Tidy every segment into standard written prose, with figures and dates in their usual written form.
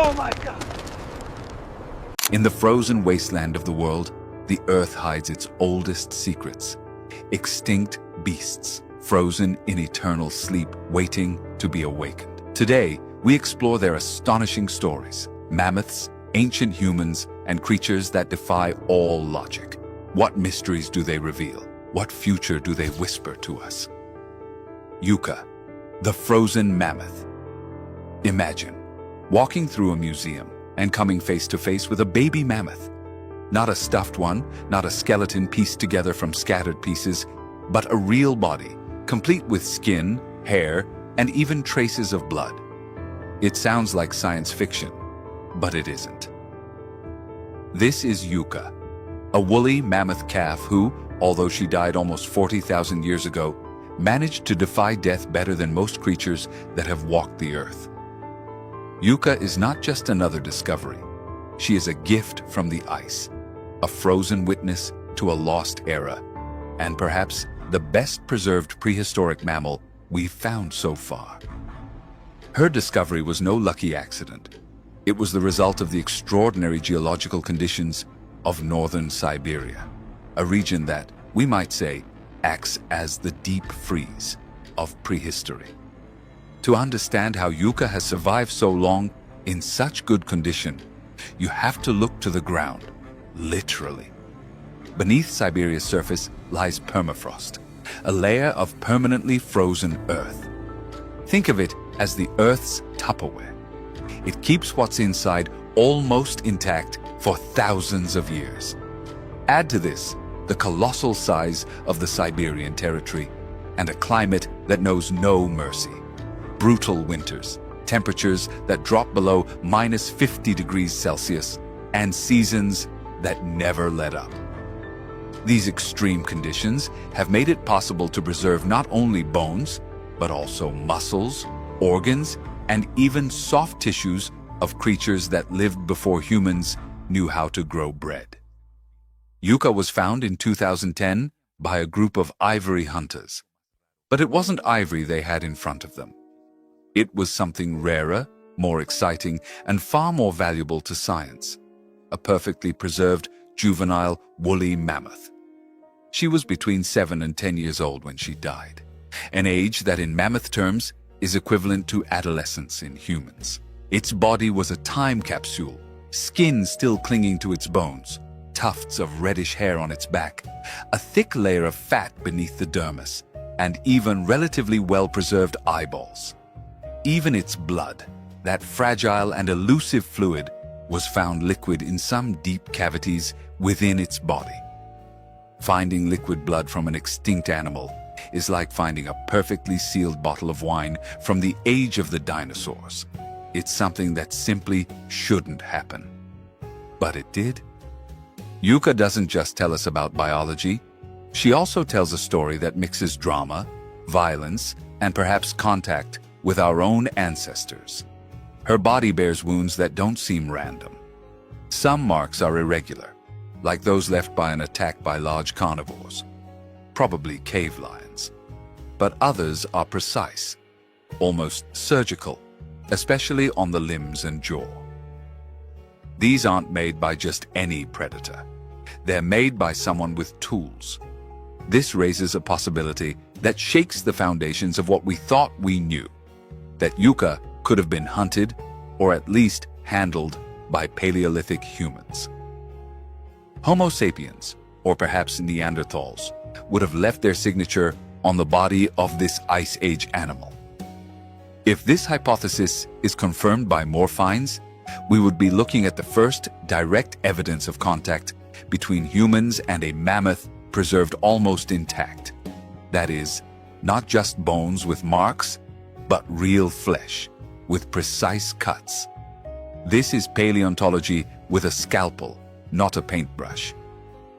Oh my God! In the frozen wasteland of the world, the earth hides its oldest secrets. Extinct beasts, frozen in eternal sleep, waiting to be awakened. Today, we explore their astonishing stories. Mammoths, ancient humans, and creatures that defy all logic. What mysteries do they reveal? What future do they whisper to us? Yuka, the frozen mammoth. Imagine walking through a museum and coming face to face with a baby mammoth. Not a stuffed one, not a skeleton pieced together from scattered pieces, but a real body, complete with skin, hair, and even traces of blood. It sounds like science fiction, but it isn't. This is Yuka, a woolly mammoth calf who, although she died almost 40,000 years ago, managed to defy death better than most creatures that have walked the earth. Yuka is not just another discovery. She is a gift from the ice, a frozen witness to a lost era, and perhaps the best preserved prehistoric mammal we've found so far. Her discovery was no lucky accident. It was the result of the extraordinary geological conditions of northern Siberia, a region that, we might say, acts as the deep freeze of prehistory. To understand how Yuka has survived so long in such good condition, you have to look to the ground, literally. Beneath Siberia's surface lies permafrost, a layer of permanently frozen earth. Think of it as the Earth's Tupperware. It keeps what's inside almost intact for thousands of years. Add to this the colossal size of the Siberian territory and a climate that knows no mercy. Brutal winters, temperatures that drop below -50 degrees Celsius, and seasons that never let up. These extreme conditions have made it possible to preserve not only bones, but also muscles, organs, and even soft tissues of creatures that lived before humans knew how to grow bread. Yuka was found in 2010 by a group of ivory hunters. But it wasn't ivory they had in front of them. It was something rarer, more exciting, and far more valuable to science. A perfectly preserved, juvenile, woolly mammoth. She was between 7 and 10 years old when she died, an age that in mammoth terms is equivalent to adolescence in humans. Its body was a time capsule, skin still clinging to its bones, tufts of reddish hair on its back, a thick layer of fat beneath the dermis, and even relatively well-preserved eyeballs. Even its blood, that fragile and elusive fluid, was found liquid in some deep cavities within its body. Finding liquid blood from an extinct animal is like finding a perfectly sealed bottle of wine from the age of the dinosaurs. It's something that simply shouldn't happen. But it did. Yuka doesn't just tell us about biology. She also tells a story that mixes drama, violence, and perhaps contact with our own ancestors. Her body bears wounds that don't seem random. Some marks are irregular, like those left by an attack by large carnivores, probably cave lions. But others are precise, almost surgical, especially on the limbs and jaw. These aren't made by just any predator. They're made by someone with tools. This raises a possibility that shakes the foundations of what we thought we knew, that Yuka could have been hunted, or at least handled, by Paleolithic humans. Homo sapiens, or perhaps Neanderthals, would have left their signature on the body of this Ice Age animal. If this hypothesis is confirmed by more finds, we would be looking at the first direct evidence of contact between humans and a mammoth preserved almost intact. That is, not just bones with marks, but real flesh, with precise cuts. This is paleontology with a scalpel, not a paintbrush.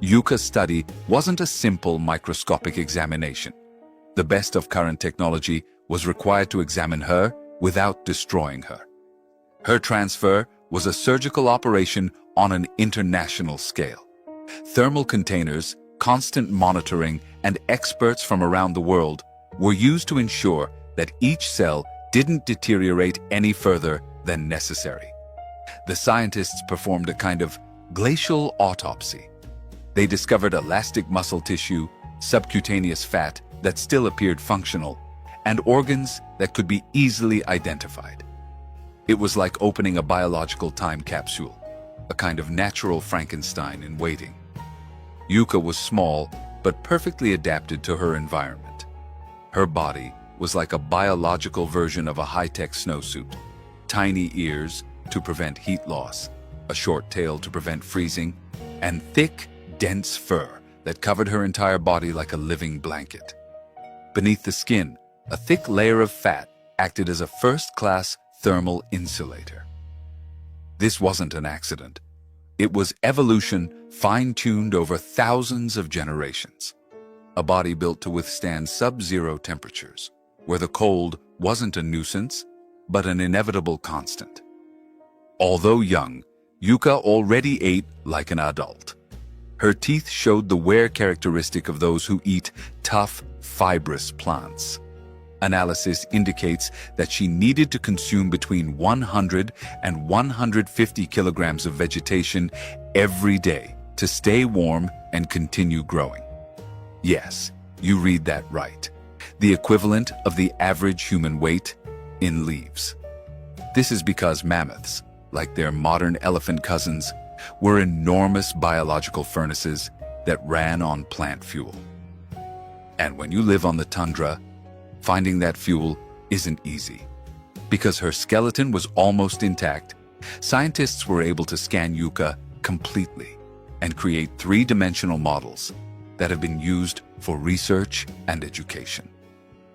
Yuka's study wasn't a simple microscopic examination. The best of current technology was required to examine her without destroying her. Her transfer was a surgical operation on an international scale. Thermal containers, constant monitoring, and experts from around the world were used to ensure that each cell didn't deteriorate any further than necessary. the scientists performed a kind of glacial autopsy. They discovered elastic muscle tissue, subcutaneous fat that still appeared functional, and organs that could be easily identified. It was like opening a biological time capsule, a kind of natural Frankenstein in waiting. Yuka was small, but perfectly adapted to her environment. Her body was like a biological version of a high-tech snowsuit. Tiny ears to prevent heat loss, a short tail to prevent freezing, and thick, dense fur that covered her entire body like a living blanket. Beneath the skin, a thick layer of fat acted as a first-class thermal insulator. This wasn't an accident. It was evolution fine-tuned over thousands of generations. A body built to withstand sub-zero temperatures, where the cold wasn't a nuisance, but an inevitable constant. Although young, Yuka already ate like an adult. Her teeth showed the wear characteristic of those who eat tough, fibrous plants. Analysis indicates that she needed to consume between 100 and 150 kilograms of vegetation every day to stay warm and continue growing. Yes, you read that right. The equivalent of the average human weight in leaves. This is because mammoths, like their modern elephant cousins, were enormous biological furnaces that ran on plant fuel. And when you live on the tundra, finding that fuel isn't easy. Because her skeleton was almost intact, scientists were able to scan Yuka completely and create three-dimensional models that have been used for research and education.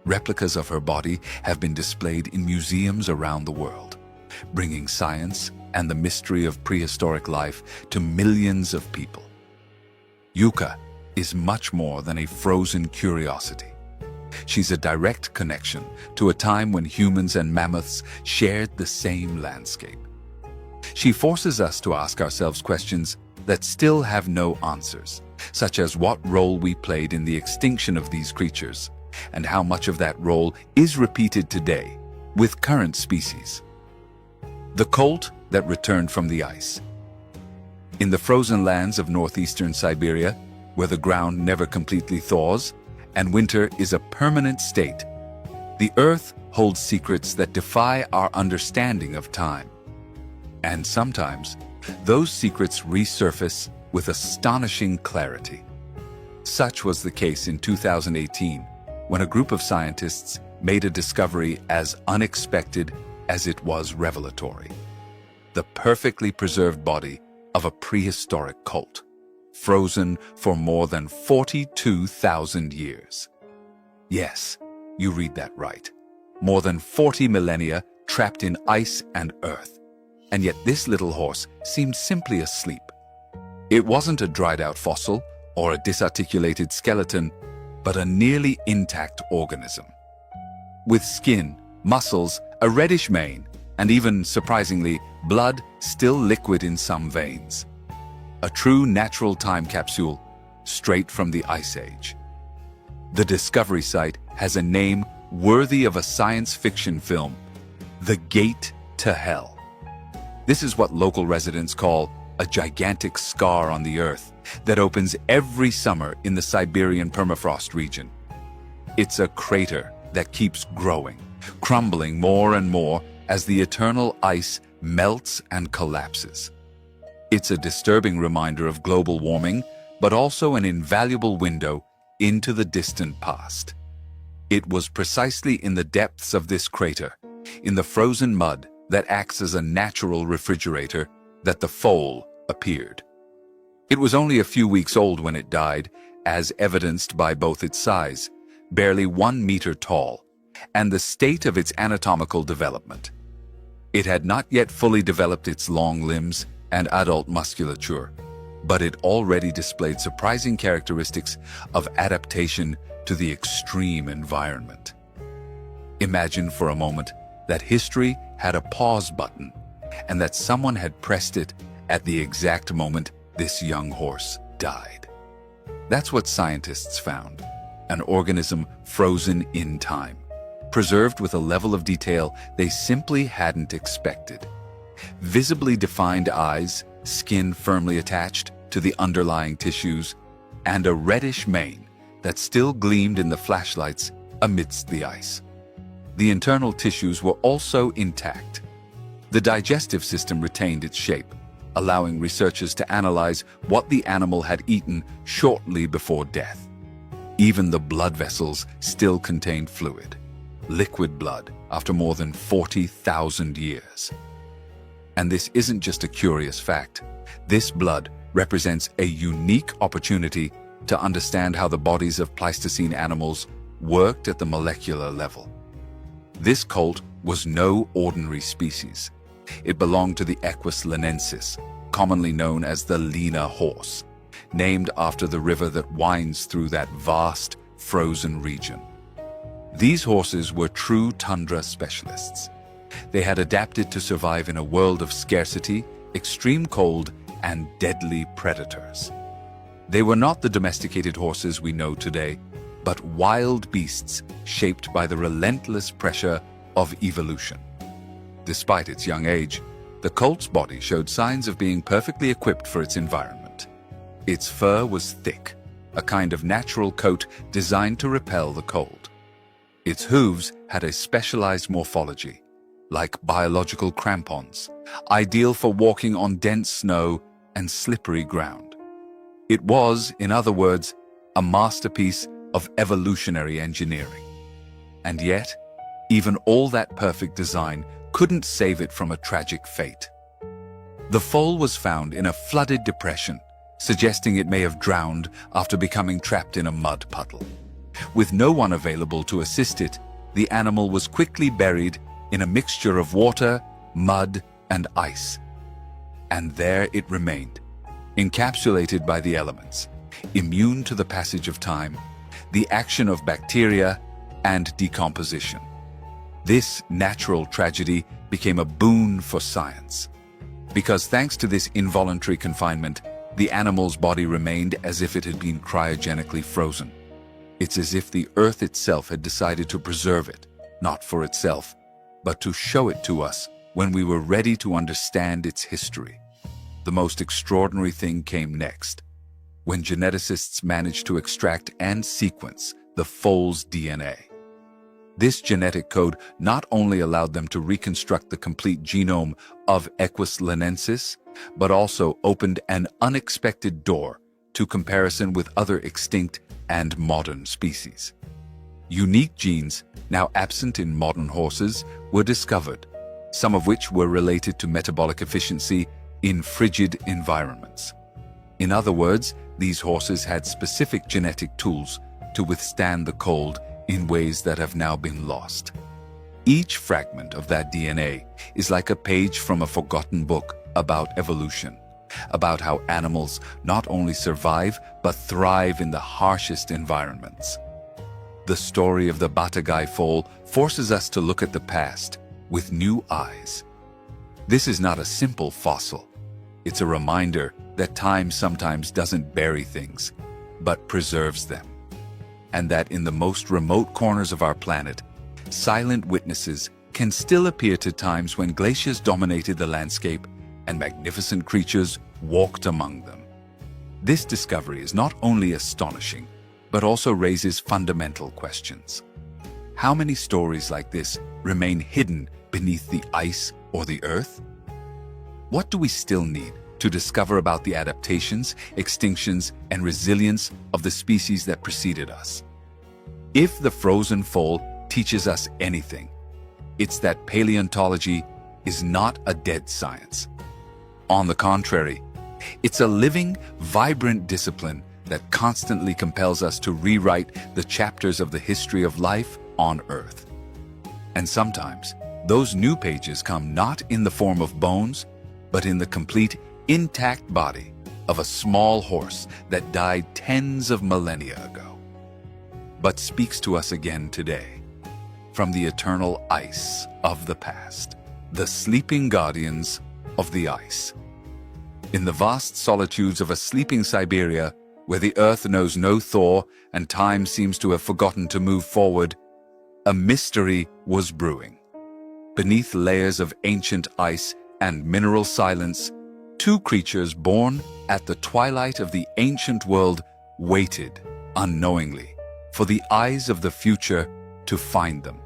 Replicas of her body have been displayed in museums around the world, bringing science and the mystery of prehistoric life to millions of people. Yuka is much more than a frozen curiosity. She's a direct connection to a time when humans and mammoths shared the same landscape. She forces us to ask ourselves questions that still have no answers, such as what role we played in the extinction of these creatures, and how much of that role is repeated today with current species. The colt that returned from the ice. In the frozen lands of northeastern Siberia, where the ground never completely thaws and winter is a permanent state, the earth holds secrets that defy our understanding of time. And sometimes, those secrets resurface with astonishing clarity. Such was the case in 2018, when a group of scientists made a discovery as unexpected as it was revelatory. The perfectly preserved body of a prehistoric colt, frozen for more than 42,000 years. Yes, you read that right. More than 40 millennia trapped in ice and earth. And yet this little horse seemed simply asleep. It wasn't a dried-out fossil or a disarticulated skeleton, but a nearly intact organism. With skin, muscles, a reddish mane, and even, surprisingly, blood still liquid in some veins. A true natural time capsule, straight from the Ice Age. The discovery site has a name worthy of a science fiction film, the Gate to Hell. This is what local residents call a gigantic scar on the earth that opens every summer in the Siberian permafrost region. It's a crater that keeps growing, crumbling more and more as the eternal ice melts and collapses. It's a disturbing reminder of global warming, but also an invaluable window into the distant past. It was precisely in the depths of this crater, in the frozen mud that acts as a natural refrigerator, that the foal appeared. It was only a few weeks old when it died, as evidenced by both its size, barely 1 meter tall, and the state of its anatomical development. It had not yet fully developed its long limbs and adult musculature, but it already displayed surprising characteristics of adaptation to the extreme environment. Imagine for a moment that history had a pause button, and that someone had pressed it at the exact moment this young horse died. That's what scientists found, an organism frozen in time, preserved with a level of detail they simply hadn't expected. Visibly defined eyes, skin firmly attached to the underlying tissues, and a reddish mane that still gleamed in the flashlights amidst the ice. The internal tissues were also intact. The digestive system retained its shape, allowing researchers to analyze what the animal had eaten shortly before death. Even the blood vessels still contained fluid, liquid blood after more than 40,000 years. And this isn't just a curious fact. This blood represents a unique opportunity to understand how the bodies of Pleistocene animals worked at the molecular level. This colt was no ordinary species. It belonged to the Equus linensis, commonly known as the Lena horse, named after the river that winds through that vast, frozen region. These horses were true tundra specialists. They had adapted to survive in a world of scarcity, extreme cold, and deadly predators. They were not the domesticated horses we know today, but wild beasts shaped by the relentless pressure of evolution. Despite its young age, the colt's body showed signs of being perfectly equipped for its environment. Its fur was thick, a kind of natural coat designed to repel the cold. Its hooves had a specialized morphology, like biological crampons, ideal for walking on dense snow and slippery ground. It was, in other words, a masterpiece of evolutionary engineering. And yet, even all that perfect design couldn't save it from a tragic fate. The foal was found in a flooded depression, suggesting it may have drowned after becoming trapped in a mud puddle. With no one available to assist it, the animal was quickly buried in a mixture of water, mud, and ice. And there it remained, encapsulated by the elements, immune to the passage of time, the action of bacteria, and decomposition. This natural tragedy became a boon for science, because thanks to this involuntary confinement, the animal's body remained as if it had been cryogenically frozen. It's as if the Earth itself had decided to preserve it, not for itself, but to show it to us when we were ready to understand its history. The most extraordinary thing came next, when geneticists managed to extract and sequence the foal's DNA. This genetic code not only allowed them to reconstruct the complete genome of Equus linensis, but also opened an unexpected door to comparison with other extinct and modern species. Unique genes, now absent in modern horses, were discovered, some of which were related to metabolic efficiency in frigid environments. In other words, these horses had specific genetic tools to withstand the cold in ways that have now been lost. Each fragment of that DNA is like a page from a forgotten book about evolution, about how animals not only survive but thrive in the harshest environments. The story of the Batagaika foal forces us to look at the past with new eyes. This is not a simple fossil. It's a reminder that time sometimes doesn't bury things, but preserves them. And that in the most remote corners of our planet, silent witnesses can still appear to times when glaciers dominated the landscape and magnificent creatures walked among them. This discovery is not only astonishing, but also raises fundamental questions. How many stories like this remain hidden beneath the ice or the earth? What do we still need to discover about the adaptations, extinctions, and resilience of the species that preceded us? If the frozen foal teaches us anything, it's that paleontology is not a dead science. On the contrary, it's a living, vibrant discipline that constantly compels us to rewrite the chapters of the history of life on Earth. And sometimes, those new pages come not in the form of bones, but in the complete, intact body of a small horse that died tens of millennia ago, but speaks to us again today, from the eternal ice of the past, the sleeping guardians of the ice. In the vast solitudes of a sleeping Siberia, where the earth knows no thaw and time seems to have forgotten to move forward, a mystery was brewing. Beneath layers of ancient ice and mineral silence, two creatures born at the twilight of the ancient world waited, unknowingly, for the eyes of the future to find them.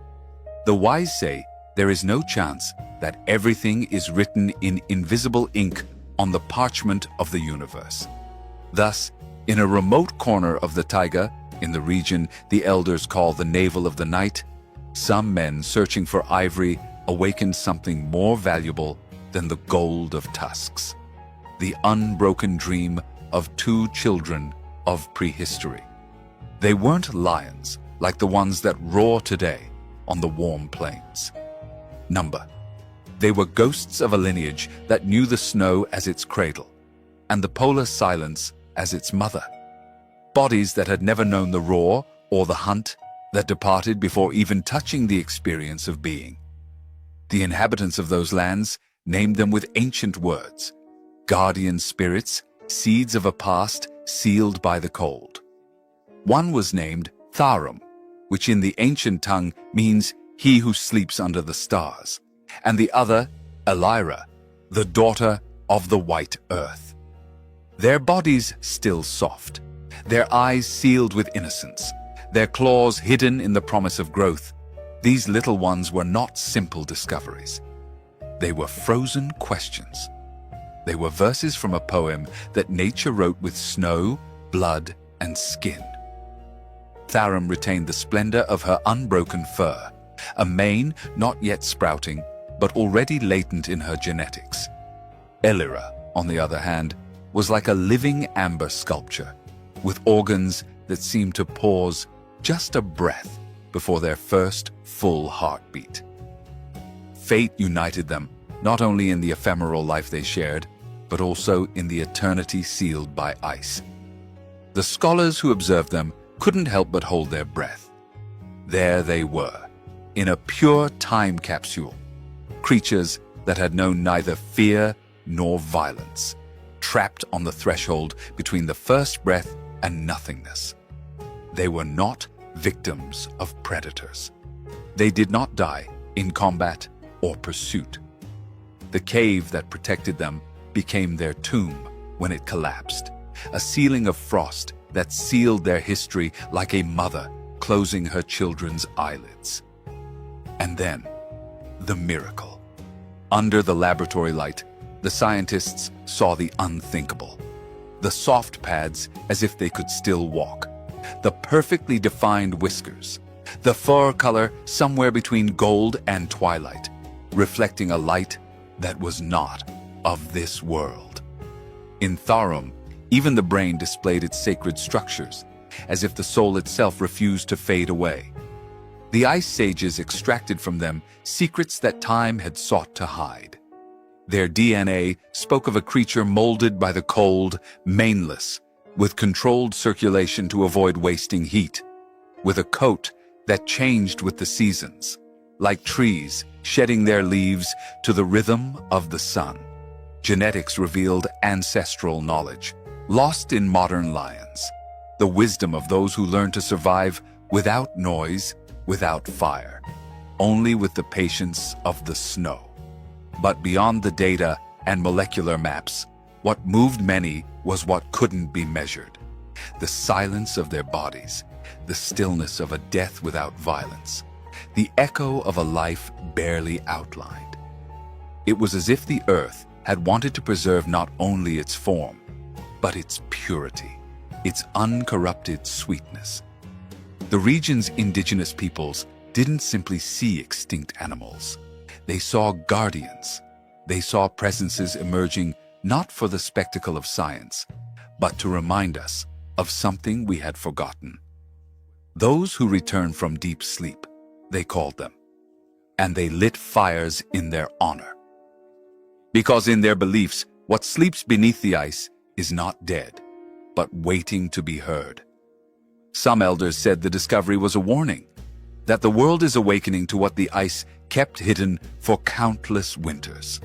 The wise say there is no chance that everything is written in invisible ink on the parchment of the universe. Thus, in a remote corner of the taiga, in the region the elders call the navel of the night, some men searching for ivory awakened something more valuable than the gold of tusks. The unbroken dream of two children of prehistory. They weren't lions like the ones that roar today on the warm plains. They were ghosts of a lineage that knew the snow as its cradle, and the polar silence as its mother. Bodies that had never known the roar or the hunt, that departed before even touching the experience of being. The inhabitants of those lands named them with ancient words, guardian spirits, seeds of a past sealed by the cold. One was named Tharum, which in the ancient tongue means he who sleeps under the stars, and the other, Elra, the daughter of the white earth. Their bodies still soft, their eyes sealed with innocence, their claws hidden in the promise of growth. These little ones were not simple discoveries. They were frozen questions. They were verses from a poem that nature wrote with snow, blood, and skin. Tharum retained the splendor of her unbroken fur, a mane not yet sprouting, but already latent in her genetics. Elra, on the other hand, was like a living amber sculpture, with organs that seemed to pause just a breath before their first full heartbeat. Fate united them, not only in the ephemeral life they shared, but also in the eternity sealed by ice. The scholars who observed them couldn't help but hold their breath. There they were, in a pure time capsule, creatures that had known neither fear nor violence, trapped on the threshold between the first breath and nothingness. They were not victims of predators. They did not die in combat or pursuit. The cave that protected them became their tomb when it collapsed, a ceiling of frost that sealed their history like a mother closing her children's eyelids. And then, the miracle. Under the laboratory light, the scientists saw the unthinkable. The soft pads as if they could still walk, the perfectly defined whiskers, the fur color somewhere between gold and twilight, reflecting a light that was not of this world. In Tharum, even the brain displayed its sacred structures, as if the soul itself refused to fade away. The ice sages extracted from them secrets that time had sought to hide. Their DNA spoke of a creature molded by the cold, maneless, with controlled circulation to avoid wasting heat, with a coat that changed with the seasons, like trees shedding their leaves to the rhythm of the sun. Genetics revealed ancestral knowledge, lost in modern lions, the wisdom of those who learn to survive without noise, without fire, only with the patience of the snow. But beyond the data and molecular maps, what moved many was what couldn't be measured. The silence of their bodies, the stillness of a death without violence, the echo of a life barely outlined. It was as if the earth had wanted to preserve not only its form, but its purity, its uncorrupted sweetness. The region's indigenous peoples didn't simply see extinct animals. They saw guardians. They saw presences emerging not for the spectacle of science, but to remind us of something we had forgotten. Those who returned from deep sleep, they called them, and they lit fires in their honor. Because in their beliefs, what sleeps beneath the ice is not dead, but waiting to be heard. Some elders said the discovery was a warning, that the world is awakening to what the ice kept hidden for countless winters.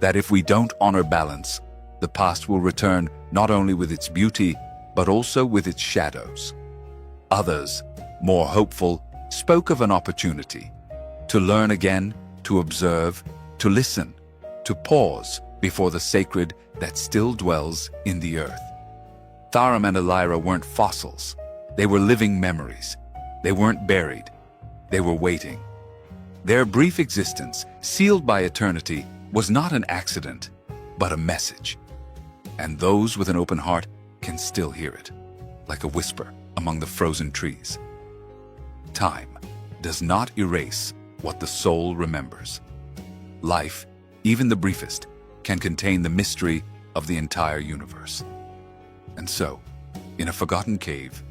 That if we don't honor balance, the past will return not only with its beauty, but also with its shadows. Others, more hopeful, spoke of an opportunity to learn again, to observe, to listen, to pause before the sacred that still dwells in the earth. Tharum and Elra weren't fossils. They were living memories. They weren't buried. They were waiting. Their brief existence, sealed by eternity, was not an accident, but a message. And those with an open heart can still hear it, like a whisper among the frozen trees. Time does not erase what the soul remembers. Life, even the briefest, can contain the mystery of the entire universe. And so, in a forgotten cave,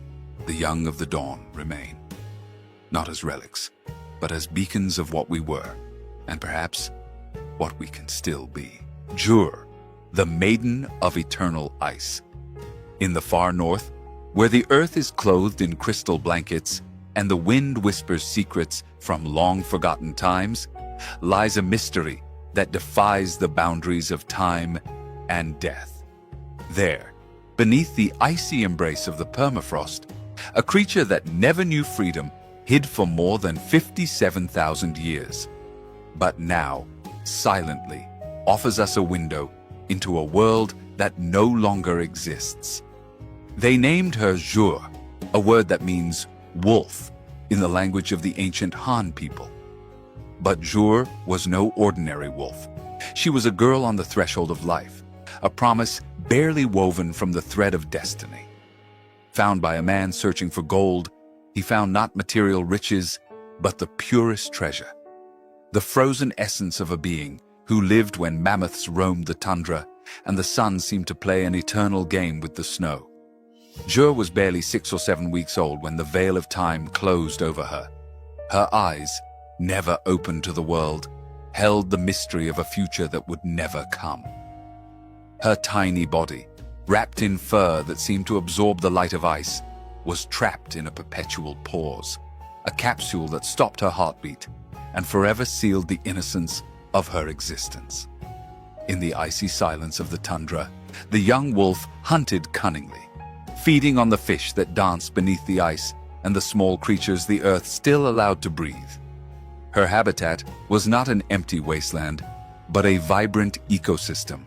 the young of the dawn remain, not as relics, but as beacons of what we were, and perhaps what we can still be. Jour, the maiden of eternal ice. In the far north, where the earth is clothed in crystal blankets and the wind whispers secrets from long-forgotten times, lies a mystery that defies the boundaries of time and death. There, beneath the icy embrace of the permafrost, a creature that never knew freedom hid for more than 57,000 years, but now, silently, offers us a window into a world that no longer exists. They named her Jour, a word that means wolf in the language of the ancient Han people. But Jour was no ordinary wolf. She was a girl on the threshold of life, a promise barely woven from the thread of destiny. Found by a man searching for gold, he found not material riches, but the purest treasure. The frozen essence of a being who lived when mammoths roamed the tundra and the sun seemed to play an eternal game with the snow. Jour was barely 6 or 7 weeks old when the veil of time closed over her. Her eyes, never open to the world, held the mystery of a future that would never come. Her tiny body, wrapped in fur that seemed to absorb the light of ice, was trapped in a perpetual pause, a capsule that stopped her heartbeat and forever sealed the innocence of her existence. In the icy silence of the tundra, the young wolf hunted cunningly, feeding on the fish that danced beneath the ice and the small creatures the earth still allowed to breathe. Her habitat was not an empty wasteland, but a vibrant ecosystem,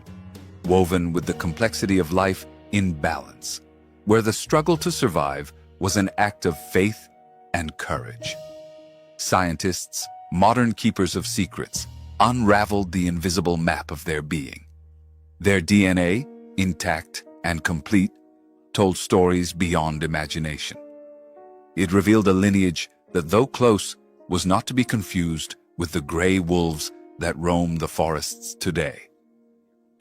woven with the complexity of life in balance, where the struggle to survive was an act of faith and courage. Scientists, modern keepers of secrets, unraveled the invisible map of their being. Their DNA, intact and complete, told stories beyond imagination. It revealed a lineage that, though close, was not to be confused with the gray wolves that roam the forests today.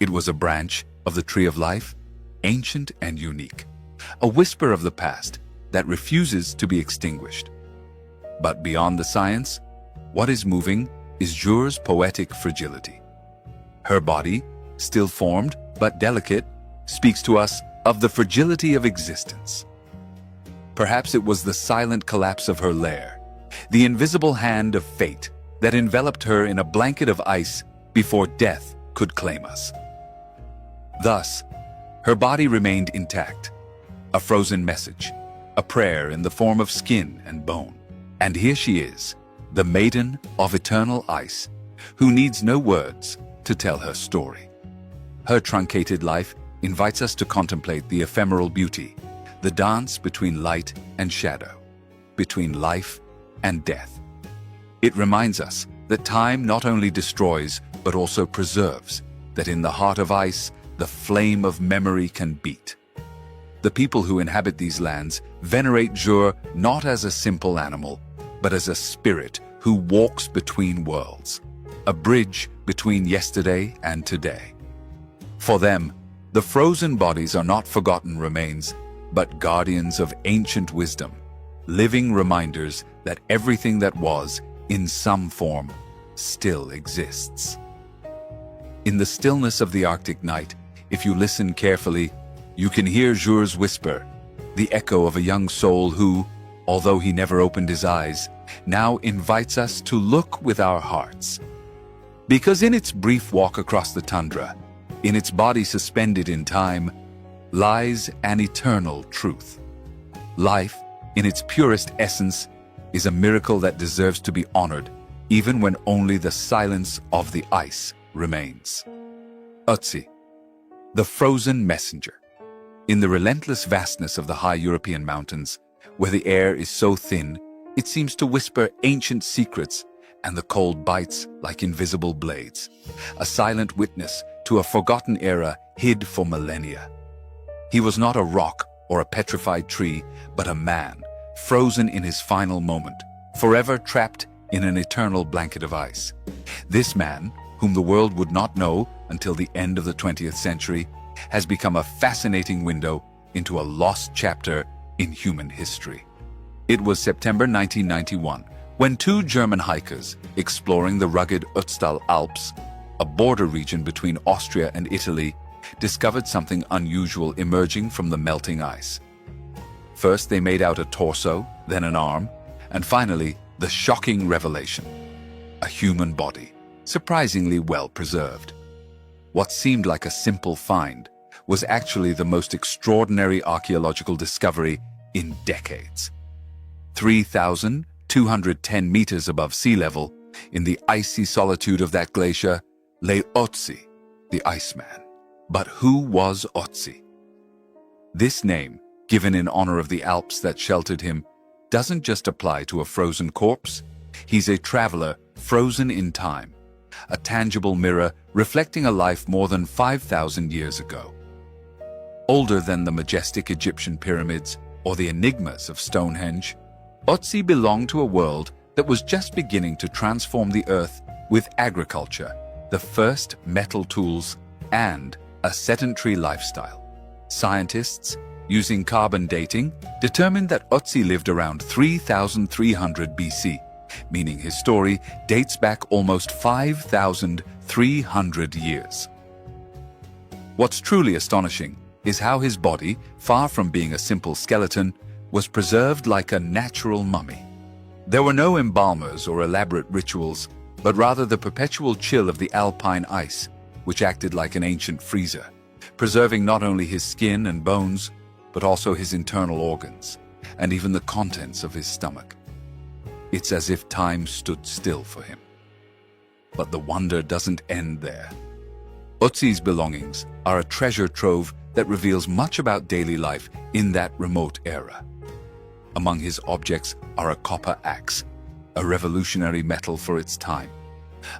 It was a branch of the tree of life, ancient and unique, a whisper of the past that refuses to be extinguished. But beyond the science, what is moving is Jour's poetic fragility. Her body, still formed but delicate, speaks to us of the fragility of existence. Perhaps it was the silent collapse of her lair, the invisible hand of fate that enveloped her in a blanket of ice before death could claim us. Thus, her body remained intact, a frozen message, a prayer in the form of skin and bone. And here she is, the maiden of eternal ice, who needs no words to tell her story. Her truncated life invites us to contemplate the ephemeral beauty, the dance between light and shadow, between life and death. It reminds us that time not only destroys, but also preserves, that in the heart of ice, the flame of memory can beat. The people who inhabit these lands venerate Jour not as a simple animal, but as a spirit who walks between worlds, a bridge between yesterday and today. For them, the frozen bodies are not forgotten remains, but guardians of ancient wisdom, living reminders that everything that was, in some form, still exists. In the stillness of the Arctic night, if you listen carefully, you can hear Jour's whisper, the echo of a young soul who, although he never opened his eyes, now invites us to look with our hearts. Because in its brief walk across the tundra, in its body suspended in time, lies an eternal truth. Life, in its purest essence, is a miracle that deserves to be honored, even when only the silence of the ice remains. Ötzi, the frozen messenger. In the relentless vastness of the high European mountains, where the air is so thin, it seems to whisper ancient secrets, and the cold bites like invisible blades, a silent witness to a forgotten era hid for millennia. He was not a rock or a petrified tree, but a man, frozen in his final moment, forever trapped in an eternal blanket of ice. This man, whom the world would not know until the end of the 20th century, has become a fascinating window into a lost chapter in human history. It was September 1991 when two German hikers exploring the rugged Ötztal Alps, a border region between Austria and Italy, discovered something unusual emerging from the melting ice. First, they made out a torso, then an arm, and finally, the shocking revelation: a human body, surprisingly well preserved. What seemed like a simple find was actually the most extraordinary archaeological discovery in decades. 3,210 meters above sea level, in the icy solitude of that glacier, lay Ötzi, the iceman. But who was Ötzi? This name, given in honor of the Alps that sheltered him, doesn't just apply to a frozen corpse. He's a traveler frozen in time, a tangible mirror reflecting a life more than 5,000 years ago. Older than the majestic Egyptian pyramids or the enigmas of Stonehenge, Ötzi belonged to a world that was just beginning to transform the earth with agriculture, the first metal tools, and a sedentary lifestyle. Scientists, using carbon dating, determined that Ötzi lived around 3,300 BC, meaning his story dates back almost 5,300 years. What's truly astonishing is how his body, far from being a simple skeleton, was preserved like a natural mummy. There were no embalmers or elaborate rituals, but rather the perpetual chill of the alpine ice, which acted like an ancient freezer, preserving not only his skin and bones, but also his internal organs, and even the contents of his stomach. It's as if time stood still for him. But the wonder doesn't end there. Ötzi's belongings are a treasure trove that reveals much about daily life in that remote era. Among his objects are a copper axe, a revolutionary metal for its time,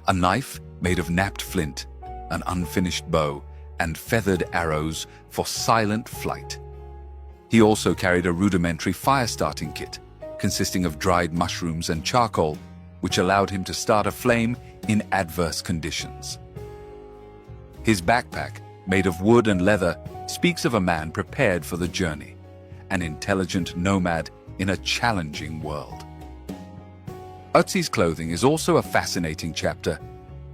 a knife made of napped flint, an unfinished bow, and feathered arrows for silent flight. He also carried a rudimentary fire-starting kit, consisting of dried mushrooms and charcoal, which allowed him to start a flame in adverse conditions. His backpack, made of wood and leather, speaks of a man prepared for the journey, an intelligent nomad in a challenging world. Ötzi's clothing is also a fascinating chapter.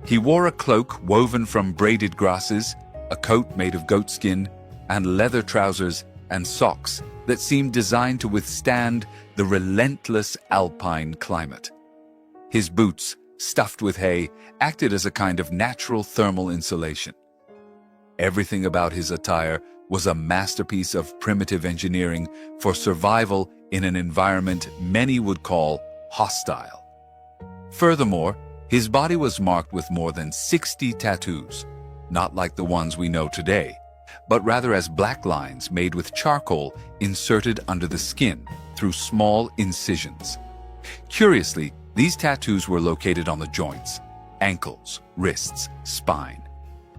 He wore a cloak woven from braided grasses, a coat made of goatskin, and leather trousers and socks that seemed designed to withstand the relentless alpine climate. His boots, stuffed with hay, acted as a kind of natural thermal insulation. Everything about his attire was a masterpiece of primitive engineering for survival in an environment many would call hostile. Furthermore, his body was marked with more than 60 tattoos, not like the ones we know today, but rather as black lines made with charcoal inserted under the skin through small incisions. Curiously, these tattoos were located on the joints, ankles, wrists, spine,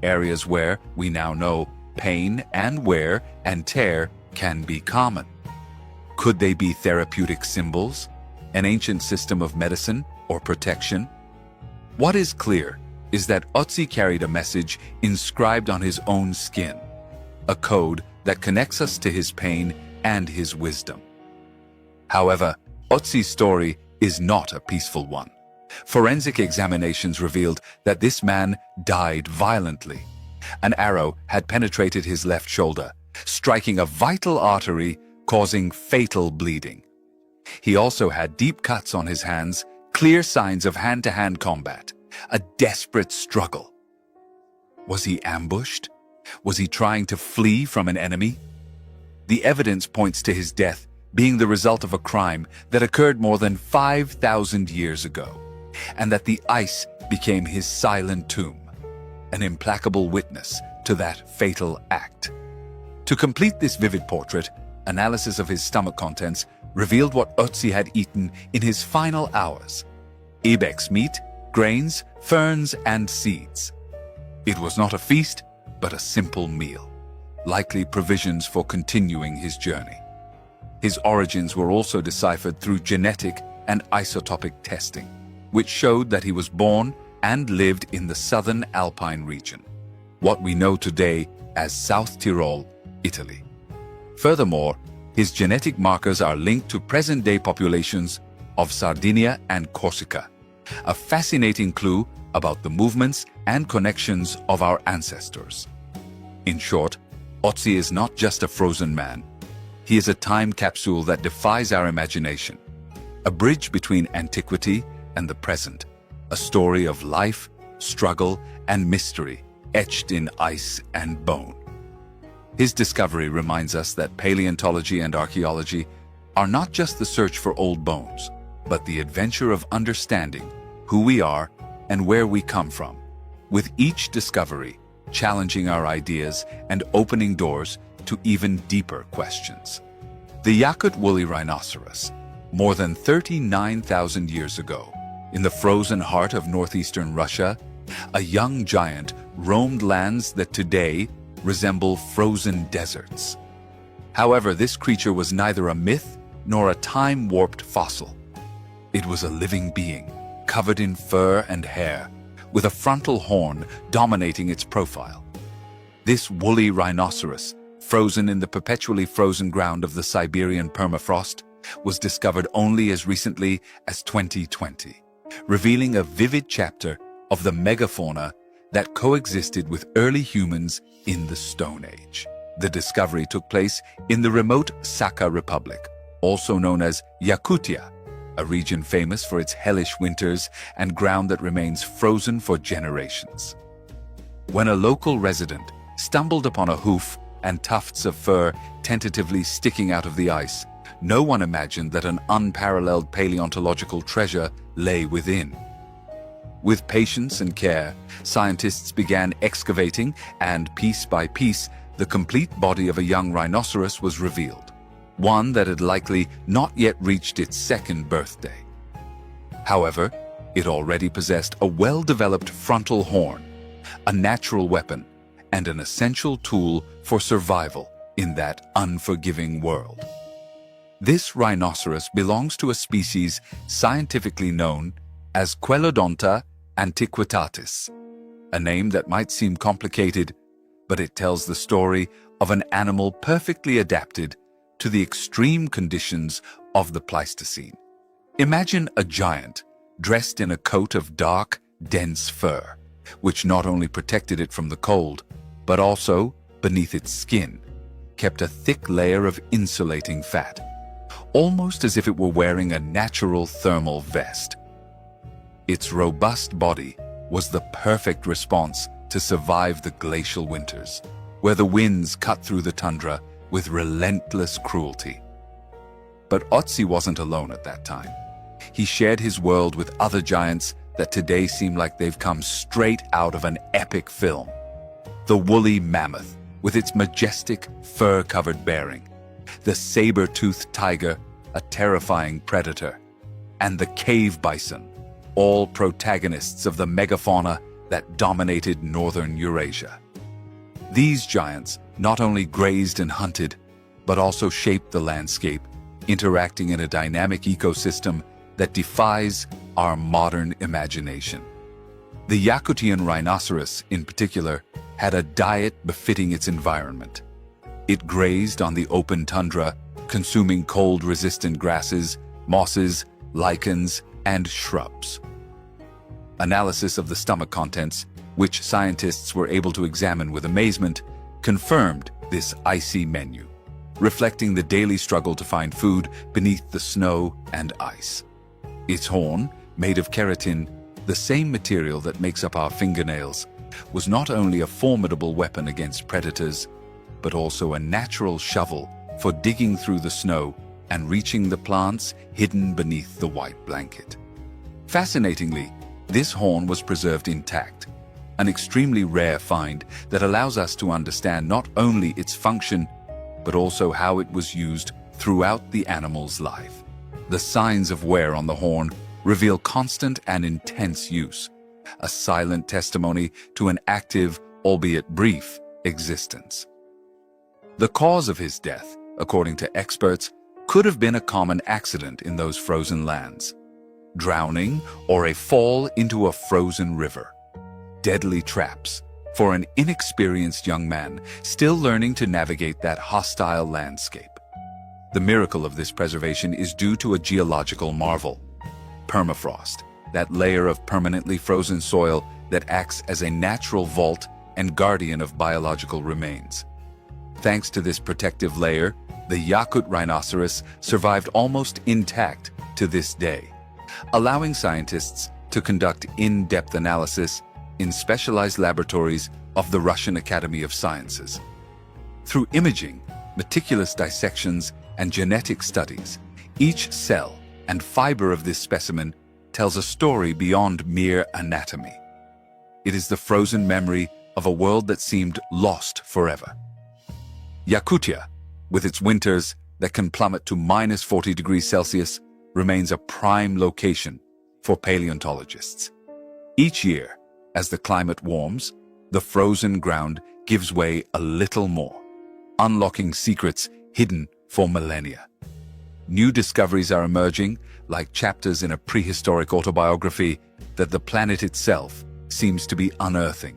areas where, we now know, pain and wear and tear can be common. Could they be therapeutic symbols, an ancient system of medicine or protection? What is clear is that Ötzi carried a message inscribed on his own skin, a code that connects us to his pain and his wisdom. However, Ötzi's story is not a peaceful one. Forensic examinations revealed that this man died violently. An arrow had penetrated his left shoulder, striking a vital artery, causing fatal bleeding. He also had deep cuts on his hands, clear signs of hand-to-hand combat, a desperate struggle. Was he ambushed? Was he trying to flee from an enemy? The evidence points to his death being the result of a crime that occurred more than 5,000 years ago, and that the ice became his silent tomb. an implacable witness to that fatal act. To complete this vivid portrait, analysis of his stomach contents revealed what Ötzi had eaten in his final hours: ibex meat, grains, ferns, and seeds. It was not a feast, but a simple meal, likely provisions for continuing his journey. His origins were also deciphered through genetic and isotopic testing, which showed that he was born and lived in the southern Alpine region, what we know today as South Tyrol, Italy. Furthermore, his genetic markers are linked to present-day populations of Sardinia and Corsica, a fascinating clue about the movements and connections of our ancestors. In short, Ötzi is not just a frozen man. He is a time capsule that defies our imagination, a bridge between antiquity and the present, a story of life, struggle, and mystery etched in ice and bone. His discovery reminds us that paleontology and archaeology are not just the search for old bones, but the adventure of understanding who we are and where we come from, with each discovery challenging our ideas and opening doors to even deeper questions. The Yakut woolly rhinoceros, more than 39,000 years ago, in the frozen heart of northeastern Russia, a young giant roamed lands that today resemble frozen deserts. However, this creature was neither a myth nor a time-warped fossil. It was a living being, covered in fur and hair, with a frontal horn dominating its profile. This woolly rhinoceros, frozen in the perpetually frozen ground of the Siberian permafrost, was discovered only as recently as 2020, revealing a vivid chapter of the megafauna that coexisted with early humans in the Stone Age. The discovery took place in the remote Sakha Republic, also known as Yakutia, a region famous for its hellish winters and ground that remains frozen for generations. When a local resident stumbled upon a hoof and tufts of fur tentatively sticking out of the ice, no one imagined that an unparalleled paleontological treasure lay within. With patience and care, scientists began excavating, and piece by piece, the complete body of a young rhinoceros was revealed, one that had likely not yet reached its second birthday. However, it already possessed a well-developed frontal horn, a natural weapon, and an essential tool for survival in that unforgiving world. This rhinoceros belongs to a species scientifically known as Quelodonta antiquitatis, a name that might seem complicated, but it tells the story of an animal perfectly adapted to the extreme conditions of the Pleistocene. Imagine a giant dressed in a coat of dark, dense fur, which not only protected it from the cold, but also, beneath its skin, kept a thick layer of insulating fat, almost as if it were wearing a natural thermal vest. Its robust body was the perfect response to survive the glacial winters, where the winds cut through the tundra with relentless cruelty. But Ötzi wasn't alone at that time. He shared his world with other giants that today seem like they've come straight out of an epic film. The woolly mammoth, with its majestic fur-covered bearing, the saber-toothed tiger, a terrifying predator, and the cave bison, all protagonists of the megafauna that dominated northern Eurasia. These giants not only grazed and hunted, but also shaped the landscape, interacting in a dynamic ecosystem that defies our modern imagination. The Yakutian rhinoceros, in particular, had a diet befitting its environment. It grazed on the open tundra, consuming cold-resistant grasses, mosses, lichens, and shrubs. Analysis of the stomach contents, which scientists were able to examine with amazement, confirmed this icy menu, reflecting the daily struggle to find food beneath the snow and ice. Its horn, made of keratin, the same material that makes up our fingernails, was not only a formidable weapon against predators, but also a natural shovel for digging through the snow and reaching the plants hidden beneath the white blanket. Fascinatingly, this horn was preserved intact, an extremely rare find that allows us to understand not only its function, but also how it was used throughout the animal's life. The signs of wear on the horn reveal constant and intense use, a silent testimony to an active, albeit brief, existence. The cause of his death, according to experts, could have been a common accident in those frozen lands: drowning or a fall into a frozen river. Deadly traps for an inexperienced young man still learning to navigate that hostile landscape. The miracle of this preservation is due to a geological marvel: permafrost, that layer of permanently frozen soil that acts as a natural vault and guardian of biological remains. Thanks to this protective layer, the Yakut rhinoceros survived almost intact to this day, allowing scientists to conduct in-depth analysis in specialized laboratories of the Russian Academy of Sciences. Through imaging, meticulous dissections, and genetic studies, each cell and fiber of this specimen tells a story beyond mere anatomy. It is the frozen memory of a world that seemed lost forever. Yakutia, with its winters that can plummet to -40 degrees Celsius, remains a prime location for paleontologists. Each year, as the climate warms, the frozen ground gives way a little more, unlocking secrets hidden for millennia. New discoveries are emerging, like chapters in a prehistoric autobiography that the planet itself seems to be unearthing.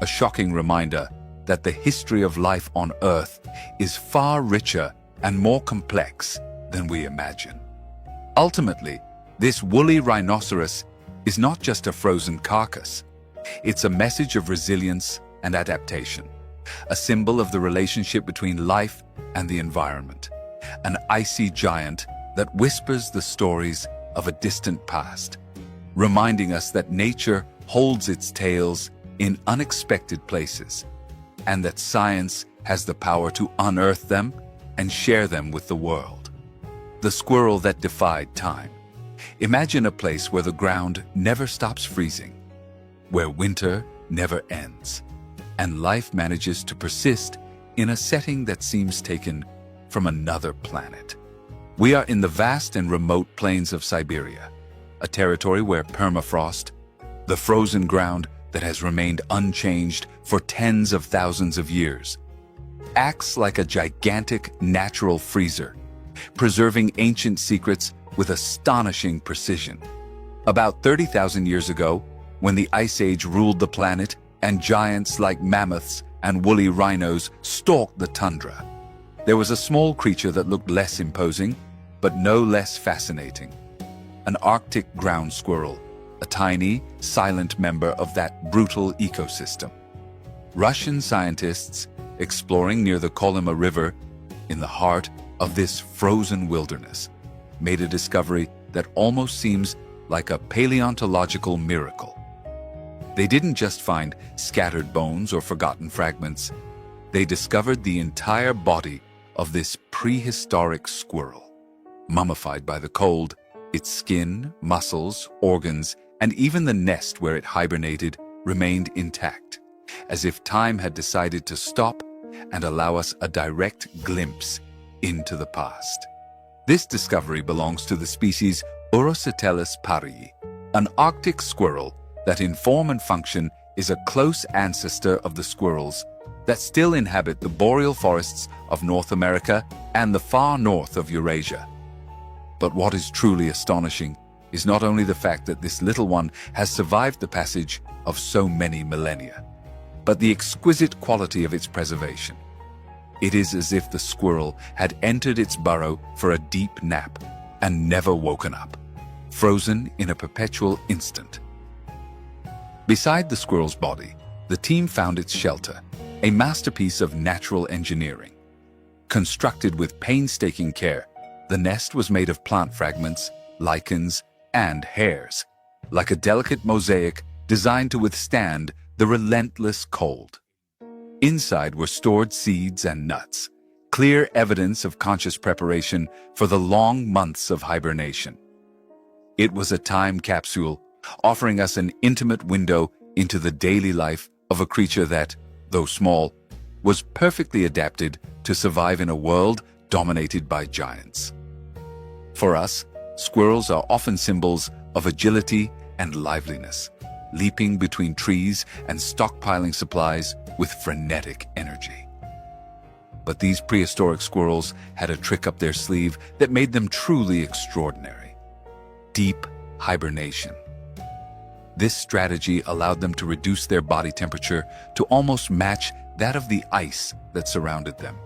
A shocking reminder that the history of life on Earth is far richer and more complex than we imagine. Ultimately, this woolly rhinoceros is not just a frozen carcass. It's a message of resilience and adaptation, a symbol of the relationship between life and the environment, an icy giant that whispers the stories of a distant past, reminding us that nature holds its tales in unexpected places, and that science has the power to unearth them and share them with the world. The squirrel that defied time. Imagine a place where the ground never stops freezing, where winter never ends, and life manages to persist in a setting that seems taken from another planet. We are in the vast and remote plains of Siberia, a territory where permafrost, the frozen ground that has remained unchanged for tens of thousands of years, acts like a gigantic natural freezer, preserving ancient secrets with astonishing precision. About 30,000 years ago, when the Ice Age ruled the planet and giants like mammoths and woolly rhinos stalked the tundra, there was a small creature that looked less imposing, but no less fascinating: an Arctic ground squirrel, a tiny, silent member of that brutal ecosystem. Russian scientists, exploring near the Kolyma River, in the heart of this frozen wilderness, made a discovery that almost seems like a paleontological miracle. They didn't just find scattered bones or forgotten fragments. They discovered the entire body of this prehistoric squirrel. Mummified by the cold, its skin, muscles, organs, and even the nest where it hibernated remained intact, as if time had decided to stop and allow us a direct glimpse into the past. This discovery belongs to the species Urositellus parii, an Arctic squirrel that in form and function is a close ancestor of the squirrels that still inhabit the boreal forests of North America and the far north of Eurasia. But what is truly astonishing is not only the fact that this little one has survived the passage of so many millennia, but the exquisite quality of its preservation. It is as if the squirrel had entered its burrow for a deep nap and never woken up, frozen in a perpetual instant. Beside the squirrel's body, the team found its shelter, a masterpiece of natural engineering. Constructed with painstaking care, the nest was made of plant fragments, lichens, and hairs, like a delicate mosaic designed to withstand the relentless cold. Inside were stored seeds and nuts, clear evidence of conscious preparation for the long months of hibernation. It was a time capsule, offering us an intimate window into the daily life of a creature that, though small, was perfectly adapted to survive in a world dominated by giants. For us, squirrels are often symbols of agility and liveliness, leaping between trees and stockpiling supplies with frenetic energy. But these prehistoric squirrels had a trick up their sleeve that made them truly extraordinary: deep hibernation. This strategy allowed them to reduce their body temperature to almost match that of the ice that surrounded them,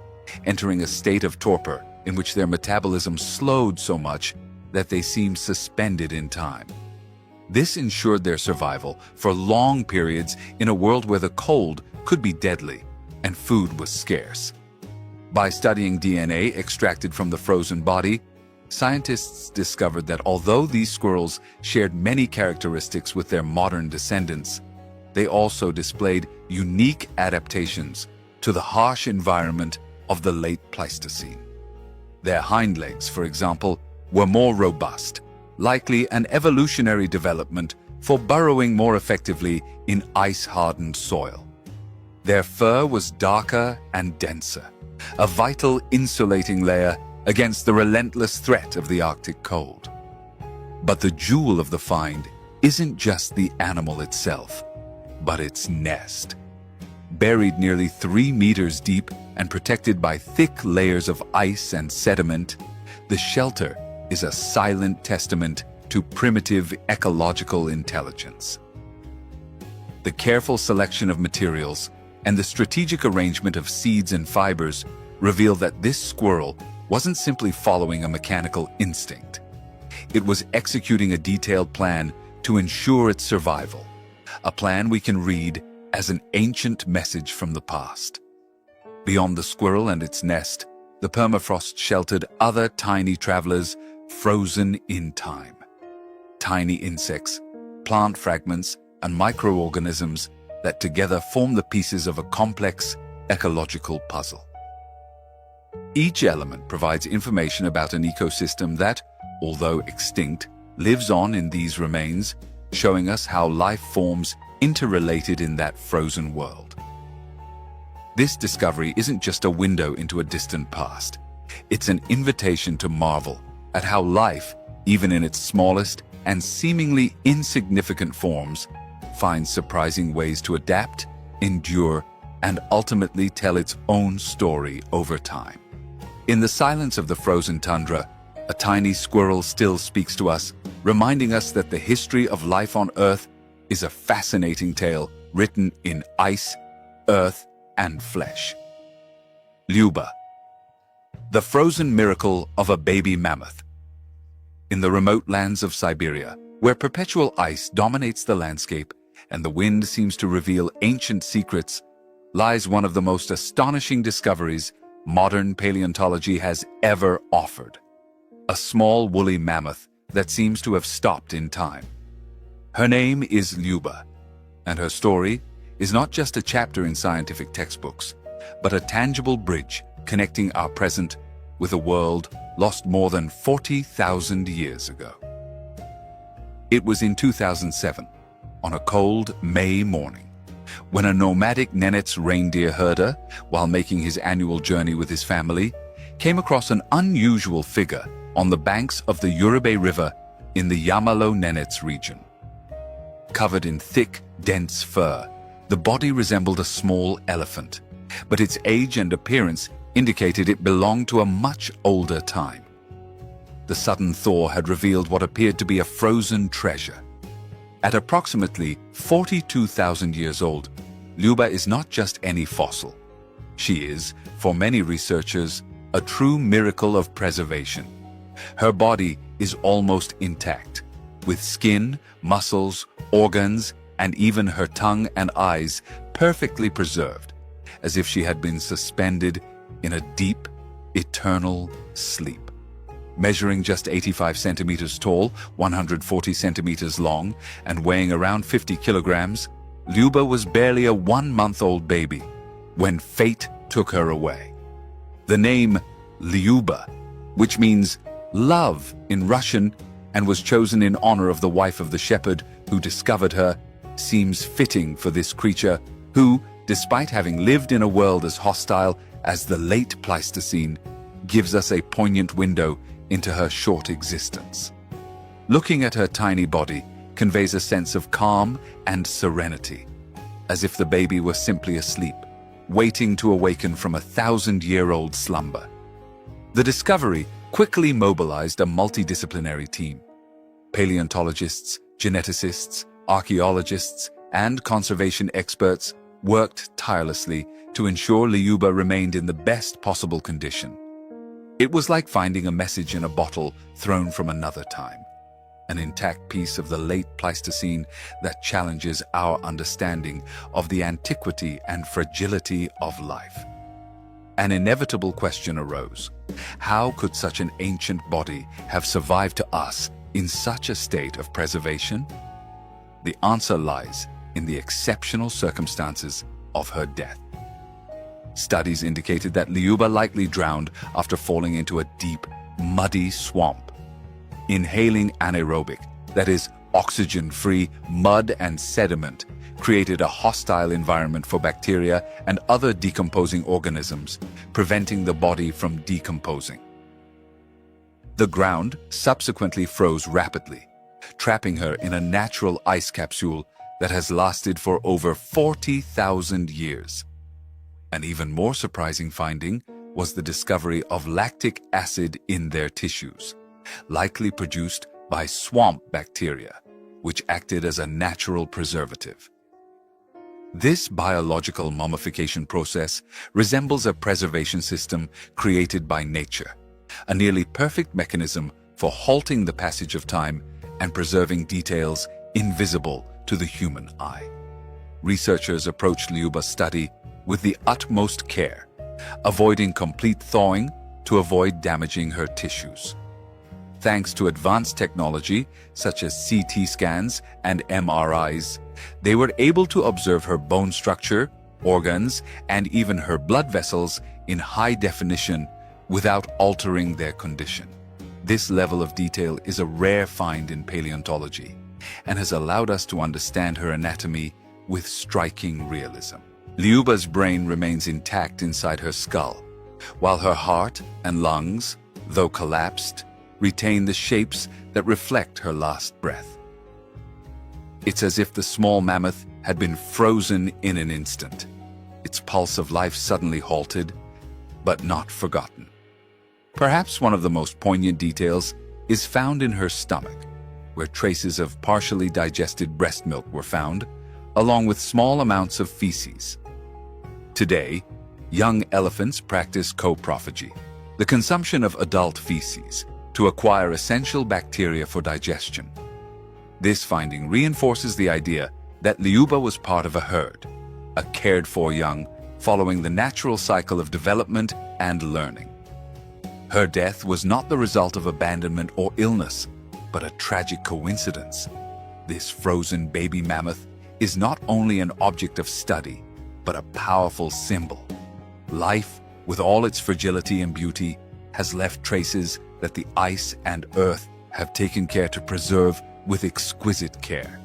entering a state of torpor in which their metabolism slowed so much that they seemed suspended in time. This ensured their survival for long periods in a world where the cold could be deadly and food was scarce. By studying DNA extracted from the frozen body, scientists discovered that although these squirrels shared many characteristics with their modern descendants, they also displayed unique adaptations to the harsh environment of the late Pleistocene. Their hind legs, for example, were more robust, likely an evolutionary development for burrowing more effectively in ice-hardened soil. Their fur was darker and denser, a vital insulating layer against the relentless threat of the Arctic cold. But the jewel of the find isn't just the animal itself, but its nest. Buried nearly 3 meters deep and protected by thick layers of ice and sediment, the shelter is a silent testament to primitive ecological intelligence. The careful selection of materials and the strategic arrangement of seeds and fibers reveal that this squirrel wasn't simply following a mechanical instinct. It was executing a detailed plan to ensure its survival, a plan we can read as an ancient message from the past. Beyond the squirrel and its nest, the permafrost sheltered other tiny travelers frozen in time. Tiny insects, plant fragments, and microorganisms that together form the pieces of a complex ecological puzzle. Each element provides information about an ecosystem that, although extinct, lives on in these remains, showing us how life forms interrelated in that frozen world. This discovery isn't just a window into a distant past. It's an invitation to marvel at how life, even in its smallest and seemingly insignificant forms, finds surprising ways to adapt, endure, and ultimately tell its own story over time. In the silence of the frozen tundra, a tiny squirrel still speaks to us, reminding us that the history of life on Earth is a fascinating tale written in ice, earth, and flesh. Lyuba, the frozen miracle of a baby mammoth. In the remote lands of Siberia, where perpetual ice dominates the landscape and the wind seems to reveal ancient secrets, lies one of the most astonishing discoveries modern paleontology has ever offered. A small woolly mammoth that seems to have stopped in time. Her name is Lyuba, and her story is not just a chapter in scientific textbooks, but a tangible bridge connecting our present with a world lost more than 40,000 years ago. It was in 2007, on a cold May morning, when a nomadic Nenets reindeer herder, while making his annual journey with his family, came across an unusual figure on the banks of the Uribe River in the Yamalo-Nenets region. Covered in thick, dense fur, the body resembled a small elephant, but its age and appearance indicated it belonged to a much older time. The sudden thaw had revealed what appeared to be a frozen treasure. At approximately 42,000 years old, Lyuba is not just any fossil. She is, for many researchers, a true miracle of preservation. Her body is almost intact, with skin, muscles, organs, and even her tongue and eyes perfectly preserved, as if she had been suspended in a deep, eternal sleep. Measuring just 85 centimeters tall, 140 centimeters long, and weighing around 50 kilograms, Lyuba was barely a 1-month-old baby when fate took her away. The name Lyuba, which means love in Russian and was chosen in honor of the wife of the shepherd who discovered her, seems fitting for this creature who, despite having lived in a world as hostile as the late Pleistocene, gives us a poignant window into her short existence. Looking at her tiny body conveys a sense of calm and serenity, as if the baby were simply asleep, waiting to awaken from a 1,000-year-old slumber. The discovery quickly mobilized a multidisciplinary team. Paleontologists, geneticists, archaeologists, and conservation experts worked tirelessly to ensure Lyuba remained in the best possible condition. It was like finding a message in a bottle thrown from another time, an intact piece of the late Pleistocene that challenges our understanding of the antiquity and fragility of life. An inevitable question arose. How could such an ancient body have survived to us in such a state of preservation? The answer lies in the exceptional circumstances of her death. Studies indicated that Lyuba likely drowned after falling into a deep, muddy swamp. Inhaling anaerobic, that is, oxygen-free mud and sediment, created a hostile environment for bacteria and other decomposing organisms, preventing the body from decomposing. The ground subsequently froze rapidly, trapping her in a natural ice capsule that has lasted for over 40,000 years. An even more surprising finding was the discovery of lactic acid in their tissues, likely produced by swamp bacteria, which acted as a natural preservative. This biological mummification process resembles a preservation system created by nature, a nearly perfect mechanism for halting the passage of time and preserving details invisible to the human eye. Researchers approached Lyuba's study with the utmost care, avoiding complete thawing to avoid damaging her tissues. Thanks to advanced technology such as CT scans and MRIs, they were able to observe her bone structure, organs, and even her blood vessels in high definition without altering their condition. This level of detail is a rare find in paleontology and has allowed us to understand her anatomy with striking realism. Lyuba's brain remains intact inside her skull, while her heart and lungs, though collapsed, retain the shapes that reflect her last breath. It's as if the small mammoth had been frozen in an instant, its pulse of life suddenly halted, but not forgotten. Perhaps one of the most poignant details is found in her stomach, where traces of partially digested breast milk were found, along with small amounts of feces. Today, young elephants practice coprophagy, the consumption of adult feces, to acquire essential bacteria for digestion. This finding reinforces the idea that Lyuba was part of a herd, a cared-for young, following the natural cycle of development and learning. Her death was not the result of abandonment or illness, but a tragic coincidence. This frozen baby mammoth is not only an object of study, but a powerful symbol. Life, with all its fragility and beauty, has left traces that the ice and earth have taken care to preserve with exquisite care.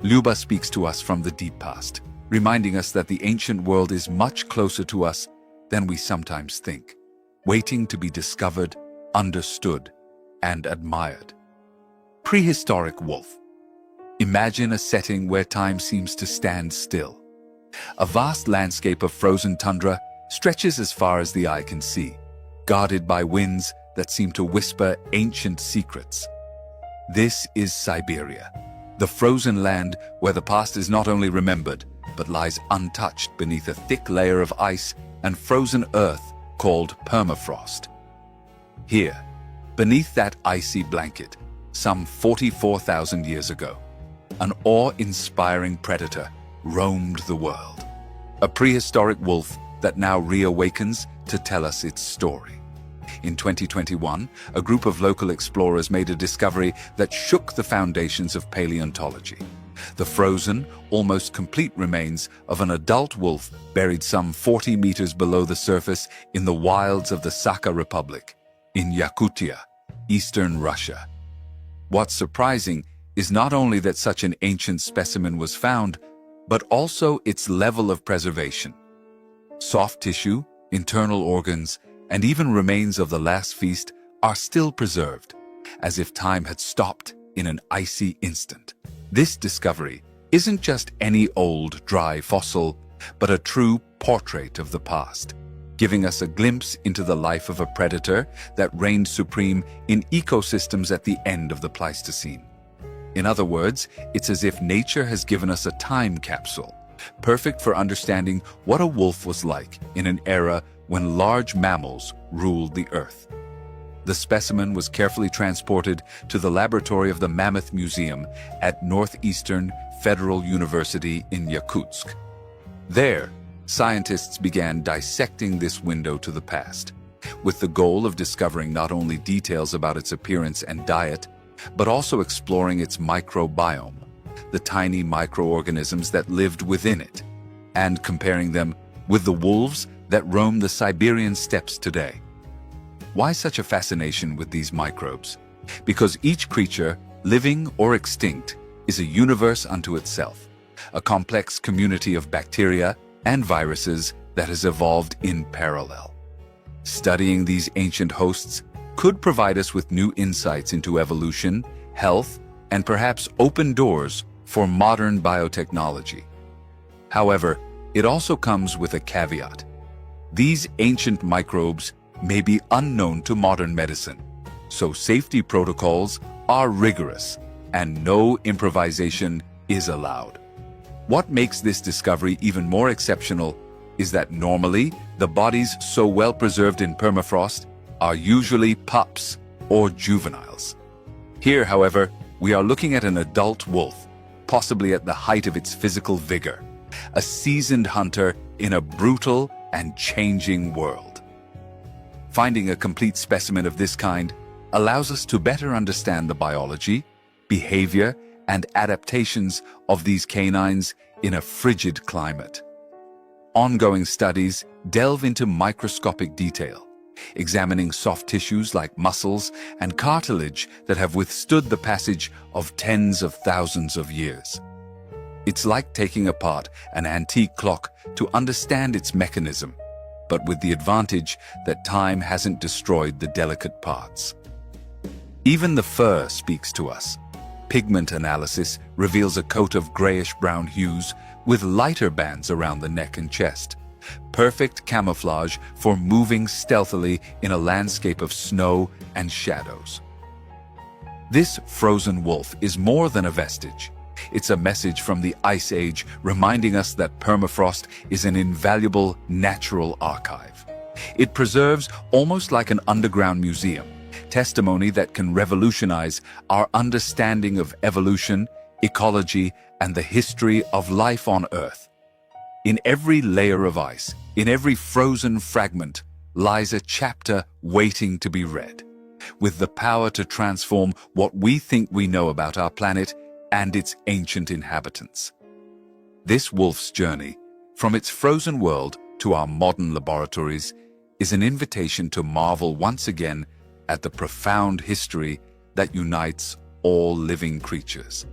Lyuba speaks to us from the deep past, reminding us that the ancient world is much closer to us than we sometimes think, waiting to be discovered, understood, and admired. Prehistoric wolf. Imagine a setting where time seems to stand still. A vast landscape of frozen tundra stretches as far as the eye can see, guarded by winds that seem to whisper ancient secrets. This is Siberia, the frozen land where the past is not only remembered, but lies untouched beneath a thick layer of ice and frozen earth called permafrost. Here, beneath that icy blanket, some 44,000 years ago, an awe-inspiring predator roamed the world. A prehistoric wolf that now reawakens to tell us its story. In 2021, a group of local explorers made a discovery that shook the foundations of paleontology. The frozen, almost complete remains of an adult wolf buried some 40 meters below the surface in the wilds of the Sakha Republic, in Yakutia, eastern Russia. What's surprising is not only that such an ancient specimen was found, but also its level of preservation. Soft tissue, internal organs, and even remains of the last feast are still preserved, as if time had stopped in an icy instant. This discovery isn't just any old, dry fossil, but a true portrait of the past, giving us a glimpse into the life of a predator that reigned supreme in ecosystems at the end of the Pleistocene. In other words, it's as if nature has given us a time capsule, perfect for understanding what a wolf was like in an era when large mammals ruled the earth. The specimen was carefully transported to the laboratory of the Mammoth Museum at Northeastern Federal University in Yakutsk. There, scientists began dissecting this window to the past, with the goal of discovering not only details about its appearance and diet, but also exploring its microbiome, the tiny microorganisms that lived within it, and comparing them with the wolves that roam the Siberian steppes today. Why such a fascination with these microbes? Because each creature, living or extinct, is a universe unto itself, a complex community of bacteria and viruses that has evolved in parallel. Studying these ancient hosts could provide us with new insights into evolution, health, and perhaps open doors for modern biotechnology. However, it also comes with a caveat. These ancient microbes may be unknown to modern medicine, so safety protocols are rigorous and no improvisation is allowed. What makes this discovery even more exceptional is that normally the bodies so well preserved in permafrost are usually pups or juveniles. Here, however, we are looking at an adult wolf, possibly at the height of its physical vigor, a seasoned hunter in a brutal and changing world. Finding a complete specimen of this kind allows us to better understand the biology, behavior, and adaptations of these canines in a frigid climate. Ongoing studies delve into microscopic detail, examining soft tissues like muscles and cartilage that have withstood the passage of tens of thousands of years. It's like taking apart an antique clock to understand its mechanism, but with the advantage that time hasn't destroyed the delicate parts. Even the fur speaks to us. Pigment analysis reveals a coat of grayish-brown hues with lighter bands around the neck and chest. Perfect camouflage for moving stealthily in a landscape of snow and shadows. This frozen wolf is more than a vestige. It's a message from the Ice Age reminding us that permafrost is an invaluable natural archive. It preserves almost like an underground museum, testimony that can revolutionize our understanding of evolution, ecology, and the history of life on Earth. In every layer of ice, in every frozen fragment, lies a chapter waiting to be read, with the power to transform what we think we know about our planet and its ancient inhabitants. This wolf's journey, from its frozen world to our modern laboratories, is an invitation to marvel once again at the profound history that unites all living creatures.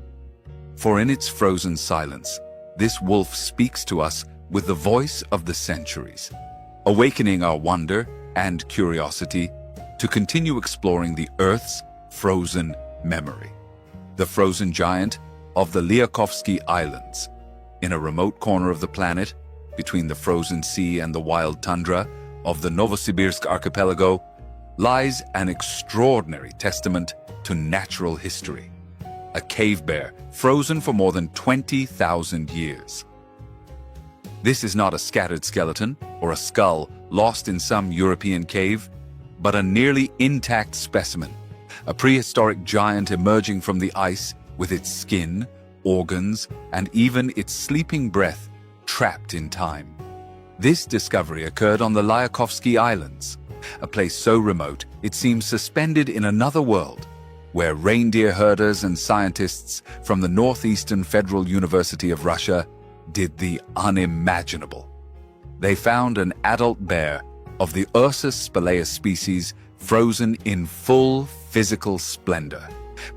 For in its frozen silence, this wolf speaks to us with the voice of the centuries, awakening our wonder and curiosity to continue exploring the Earth's frozen memory. The frozen giant of the Lyakhovsky Islands, in a remote corner of the planet, between the frozen sea and the wild tundra of the Novosibirsk archipelago, lies an extraordinary testament to natural history. A cave bear frozen for more than 20,000 years. This is not a scattered skeleton or a skull lost in some European cave, but a nearly intact specimen, a prehistoric giant emerging from the ice with its skin, organs, and even its sleeping breath trapped in time. This discovery occurred on the Lyakhovsky Islands, a place so remote it seems suspended in another world, where reindeer herders and scientists from the Northeastern Federal University of Russia did the unimaginable. They found an adult bear of the Ursus spelaeus species frozen in full physical splendor,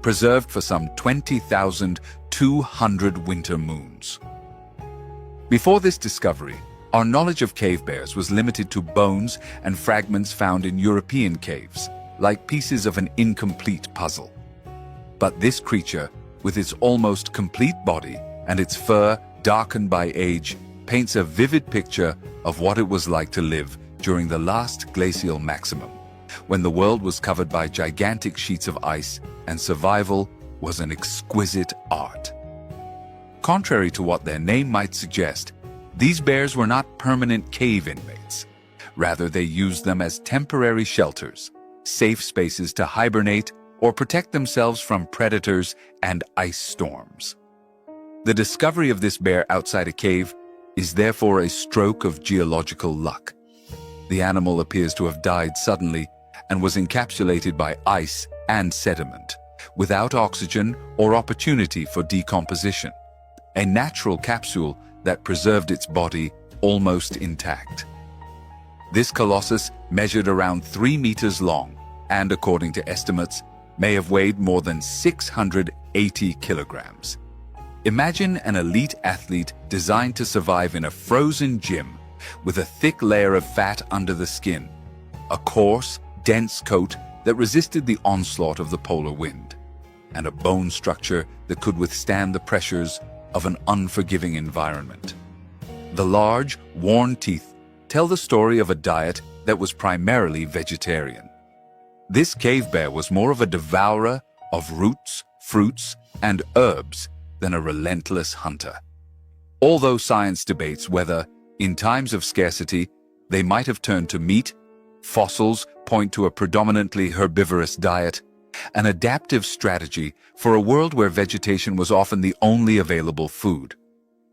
preserved for some 20,200 winter moons. Before this discovery, our knowledge of cave bears was limited to bones and fragments found in European caves, like pieces of an incomplete puzzle. But this creature, with its almost complete body and its fur darkened by age, paints a vivid picture of what it was like to live during the last glacial maximum, when the world was covered by gigantic sheets of ice and survival was an exquisite art. Contrary to what their name might suggest, these bears were not permanent cave inmates. Rather, they used them as temporary shelters, safe spaces to hibernate or protect themselves from predators and ice storms. The discovery of this bear outside a cave is therefore a stroke of geological luck. The animal appears to have died suddenly and was encapsulated by ice and sediment, without oxygen or opportunity for decomposition. A natural capsule that preserved its body almost intact. This colossus measured around 3 meters long and, according to estimates, may have weighed more than 680 kilograms. Imagine an elite athlete designed to survive in a frozen gym with a thick layer of fat under the skin, a coarse, dense coat that resisted the onslaught of the polar wind, and a bone structure that could withstand the pressures of an unforgiving environment. The large, worn teeth tell the story of a diet that was primarily vegetarian. This cave bear was more of a devourer of roots, fruits, and herbs than a relentless hunter. Although science debates whether, in times of scarcity, they might have turned to meat, fossils point to a predominantly herbivorous diet, an adaptive strategy for a world where vegetation was often the only available food.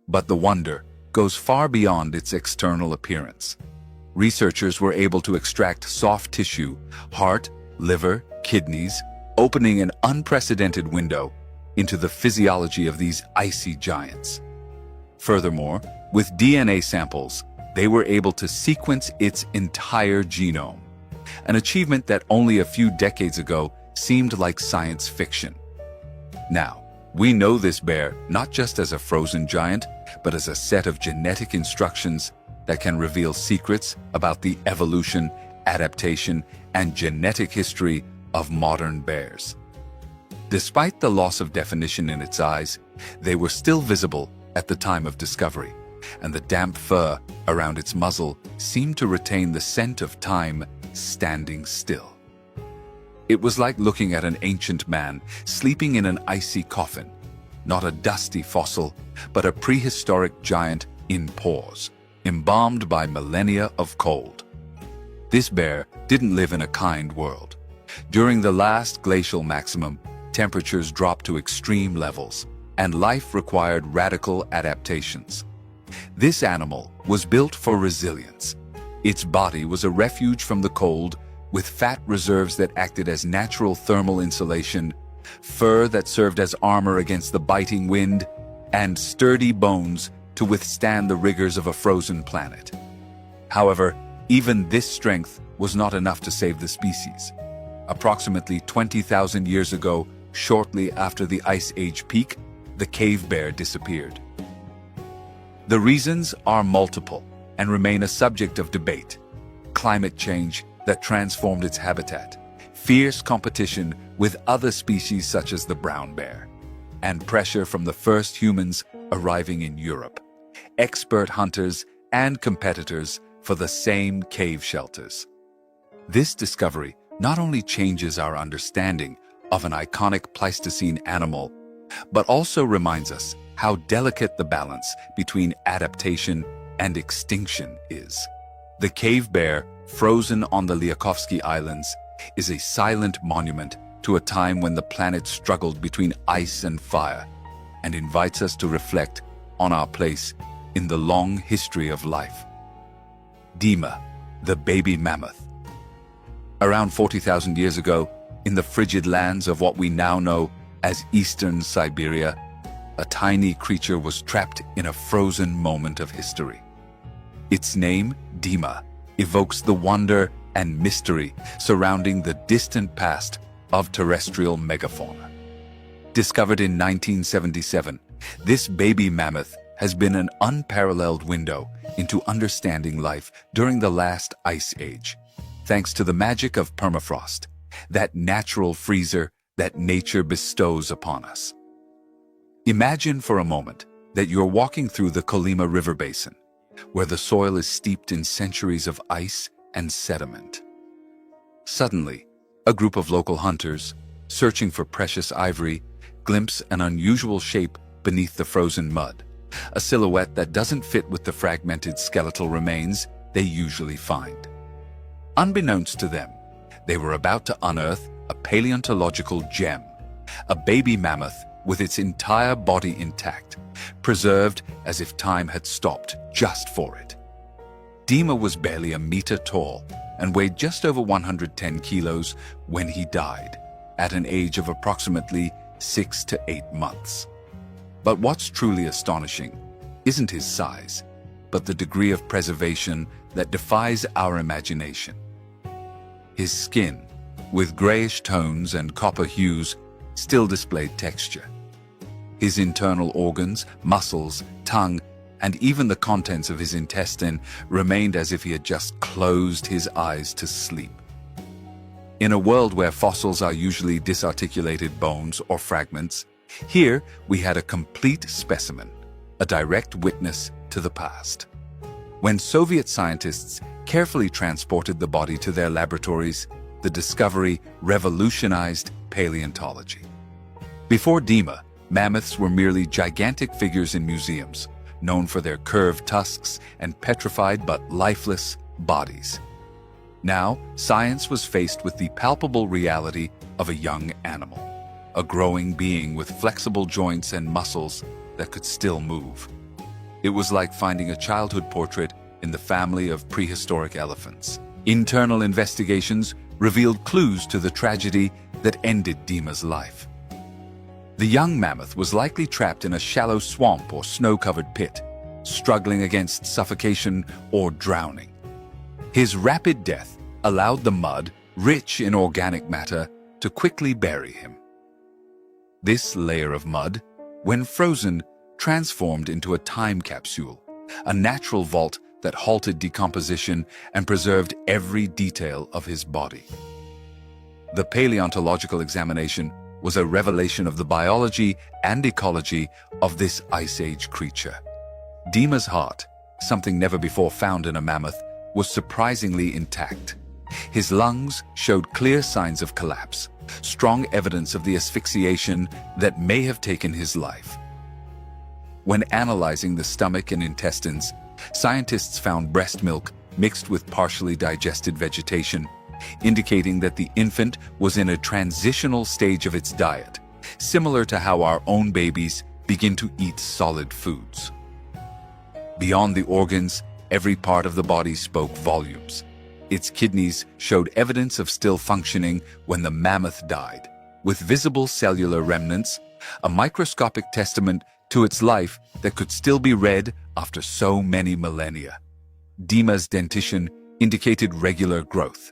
But the wonder goes far beyond its external appearance. Researchers were able to extract soft tissue, heart, liver, kidneys, opening an unprecedented window into the physiology of these icy giants. Furthermore, with DNA samples, they were able to sequence its entire genome, an achievement that only a few decades ago seemed like science fiction. Now, we know this bear not just as a frozen giant, but as a set of genetic instructions that can reveal secrets about the evolution, adaptation, and genetic history of modern bears. Despite the loss of definition in its eyes, they were still visible at the time of discovery, and the damp fur around its muzzle seemed to retain the scent of time standing still. It was like looking at an ancient man sleeping in an icy coffin, not a dusty fossil, but a prehistoric giant in pause, embalmed by millennia of cold. This bear didn't live in a kind world. During the last glacial maximum, temperatures dropped to extreme levels, and life required radical adaptations. This animal was built for resilience. Its body was a refuge from the cold, with fat reserves that acted as natural thermal insulation, fur that served as armor against the biting wind, and sturdy bones to withstand the rigors of a frozen planet. However, even this strength was not enough to save the species. Approximately 20,000 years ago, shortly after the Ice Age peak, the cave bear disappeared. The reasons are multiple and remain a subject of debate. Climate change that transformed its habitat, fierce competition with other species such as the brown bear, and pressure from the first humans arriving in Europe, expert hunters and competitors for the same cave shelters. This discovery not only changes our understanding of an iconic Pleistocene animal, but also reminds us how delicate the balance between adaptation and extinction is. The cave bear, frozen on the Lyakhovsky Islands, is a silent monument to a time when the planet struggled between ice and fire, and invites us to reflect on our place in the long history of life. Dima, the baby mammoth. Around 40,000 years ago, in the frigid lands of what we now know as Eastern Siberia, a tiny creature was trapped in a frozen moment of history. Its name, Dima, evokes the wonder and mystery surrounding the distant past of terrestrial megafauna. Discovered in 1977, this baby mammoth has been an unparalleled window into understanding life during the last ice age, thanks to the magic of permafrost, that natural freezer that nature bestows upon us. Imagine for a moment that you're walking through the Kolyma River basin, where the soil is steeped in centuries of ice and sediment. Suddenly, a group of local hunters, searching for precious ivory, glimpse an unusual shape beneath the frozen mud, a silhouette that doesn't fit with the fragmented skeletal remains they usually find. Unbeknownst to them, they were about to unearth a paleontological gem, a baby mammoth with its entire body intact, preserved as if time had stopped just for it. Dima was barely a meter tall and weighed just over 110 kilos when he died, at an age of approximately 6 to 8 months. But what's truly astonishing isn't his size, but the degree of preservation that defies our imagination. His skin, with grayish tones and copper hues, still displayed texture. His internal organs, muscles, tongue, and even the contents of his intestine remained as if he had just closed his eyes to sleep. In a world where fossils are usually disarticulated bones or fragments, here we had a complete specimen, a direct witness to the past. When Soviet scientists carefully transported the body to their laboratories, the discovery revolutionized paleontology. Before Dima, mammoths were merely gigantic figures in museums, known for their curved tusks and petrified but lifeless bodies. Now, science was faced with the palpable reality of a young animal, a growing being with flexible joints and muscles that could still move. It was like finding a childhood portrait in the family of prehistoric elephants. Internal investigations revealed clues to the tragedy that ended Dima's life. The young mammoth was likely trapped in a shallow swamp or snow-covered pit, struggling against suffocation or drowning. His rapid death allowed the mud, rich in organic matter, to quickly bury him. This layer of mud, when frozen, transformed into a time capsule, a natural vault that halted decomposition and preserved every detail of his body. The paleontological examination was a revelation of the biology and ecology of this Ice Age creature. Dima's heart, something never before found in a mammoth, was surprisingly intact. His lungs showed clear signs of collapse, strong evidence of the asphyxiation that may have taken his life. When analyzing the stomach and intestines, scientists found breast milk mixed with partially digested vegetation, indicating that the infant was in a transitional stage of its diet, similar to how our own babies begin to eat solid foods. Beyond the organs, every part of the body spoke volumes. Its kidneys showed evidence of still functioning when the mammoth died, with visible cellular remnants, a microscopic testament to its life that could still be read after so many millennia. Dima's dentition indicated regular growth.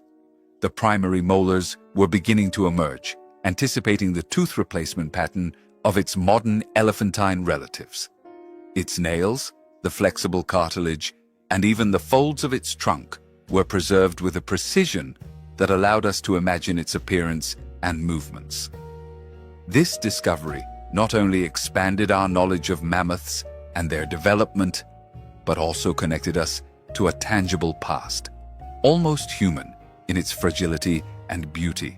The primary molars were beginning to emerge, anticipating the tooth replacement pattern of its modern elephantine relatives. Its nails, the flexible cartilage, and even the folds of its trunk were preserved with a precision that allowed us to imagine its appearance and movements. This discovery not only expanded our knowledge of mammoths and their development, but also connected us to a tangible past, almost human in its fragility and beauty.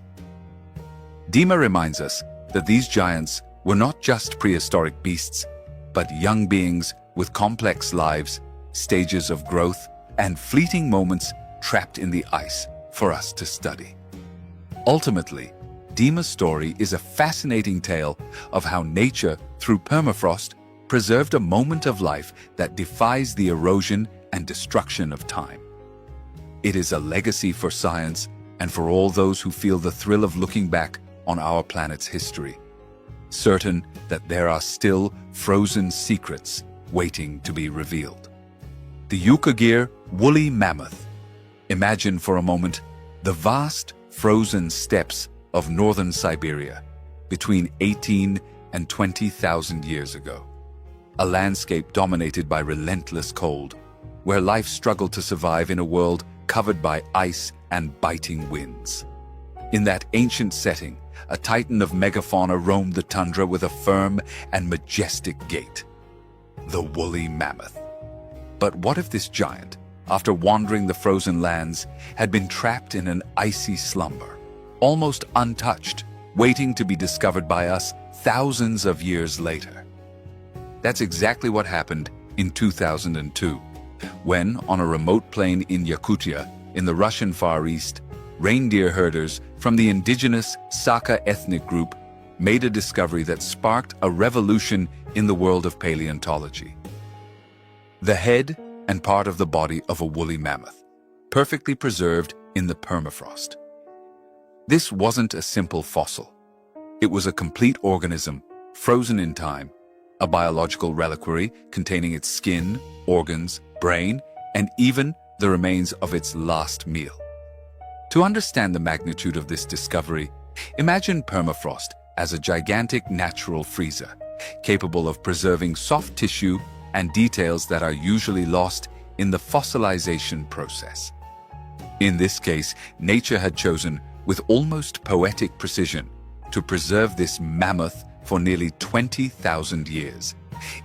Dima reminds us that these giants were not just prehistoric beasts, but young beings with complex lives, stages of growth, and fleeting moments trapped in the ice for us to study. Ultimately, Dima's story is a fascinating tale of how nature, through permafrost, preserved a moment of life that defies the erosion and destruction of time. It is a legacy for science and for all those who feel the thrill of looking back on our planet's history, certain that there are still frozen secrets waiting to be revealed. The Yukagir woolly mammoth. Imagine for a moment the vast frozen steppes of northern Siberia between 18 120,000 years ago. A landscape dominated by relentless cold, where life struggled to survive in a world covered by ice and biting winds. In that ancient setting, a titan of megafauna roamed the tundra with a firm and majestic gait. The woolly mammoth. But what if this giant, after wandering the frozen lands, had been trapped in an icy slumber, almost untouched, waiting to be discovered by us thousands of years later? That's exactly what happened in 2002, when, on a remote plain in Yakutia, in the Russian Far East, reindeer herders from the indigenous Saka ethnic group made a discovery that sparked a revolution in the world of paleontology. The head and part of the body of a woolly mammoth, perfectly preserved in the permafrost. This wasn't a simple fossil. It was a complete organism, frozen in time, a biological reliquary containing its skin, organs, brain, and even the remains of its last meal. To understand the magnitude of this discovery, imagine permafrost as a gigantic natural freezer, capable of preserving soft tissue and details that are usually lost in the fossilization process. In this case, nature had chosen, with almost poetic precision, to preserve this mammoth for nearly 20,000 years,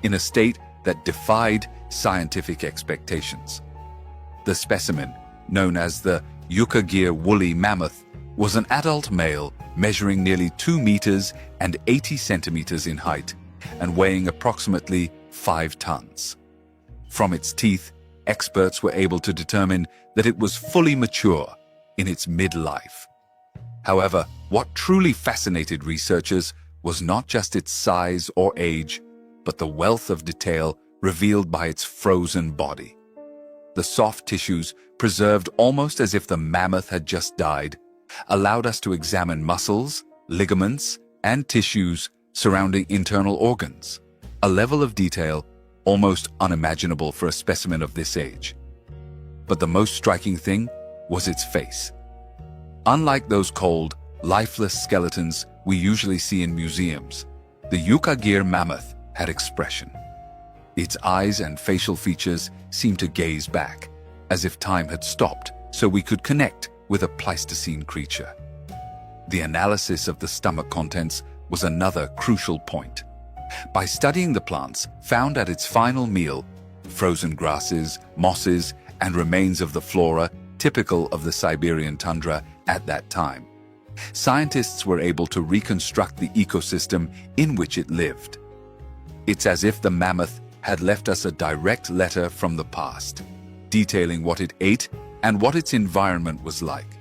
in a state that defied scientific expectations. The specimen, known as the Yukagir woolly mammoth, was an adult male measuring nearly 2 meters and 80 centimeters in height and weighing approximately 5 tons. From its teeth, experts were able to determine that it was fully mature in its midlife. However, what truly fascinated researchers was not just its size or age, but the wealth of detail revealed by its frozen body. The soft tissues, preserved almost as if the mammoth had just died, allowed us to examine muscles, ligaments, and tissues surrounding internal organs, a level of detail almost unimaginable for a specimen of this age. But the most striking thing was its face. Unlike those cold, lifeless skeletons we usually see in museums, the Yukagir mammoth had expression. Its eyes and facial features seemed to gaze back, as if time had stopped so we could connect with a Pleistocene creature. The analysis of the stomach contents was another crucial point. By studying the plants found at its final meal, frozen grasses, mosses, and remains of the flora typical of the Siberian tundra at that time, scientists were able to reconstruct the ecosystem in which it lived. It's as if the mammoth had left us a direct letter from the past, detailing what it ate and what its environment was like.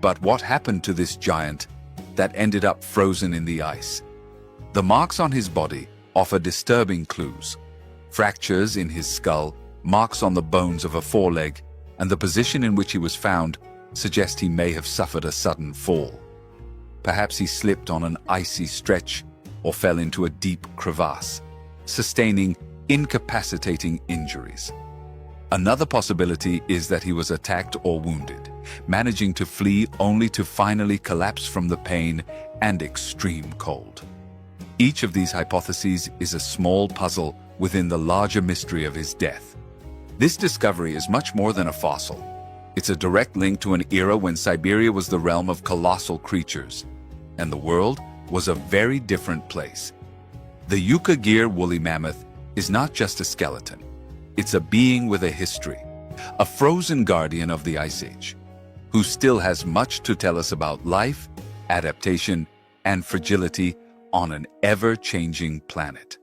But what happened to this giant that ended up frozen in the ice? The marks on his body offer disturbing clues. Fractures in his skull, marks on the bones of a foreleg, and the position in which he was found suggest he may have suffered a sudden fall. Perhaps he slipped on an icy stretch or fell into a deep crevasse, sustaining incapacitating injuries. Another possibility is that he was attacked or wounded, managing to flee only to finally collapse from the pain and extreme cold. Each of these hypotheses is a small puzzle within the larger mystery of his death. This discovery is much more than a fossil. It's a direct link to an era when Siberia was the realm of colossal creatures, and the world was a very different place. The Yukagir woolly mammoth is not just a skeleton. It's a being with a history, a frozen guardian of the Ice Age, who still has much to tell us about life, adaptation, and fragility on an ever-changing planet.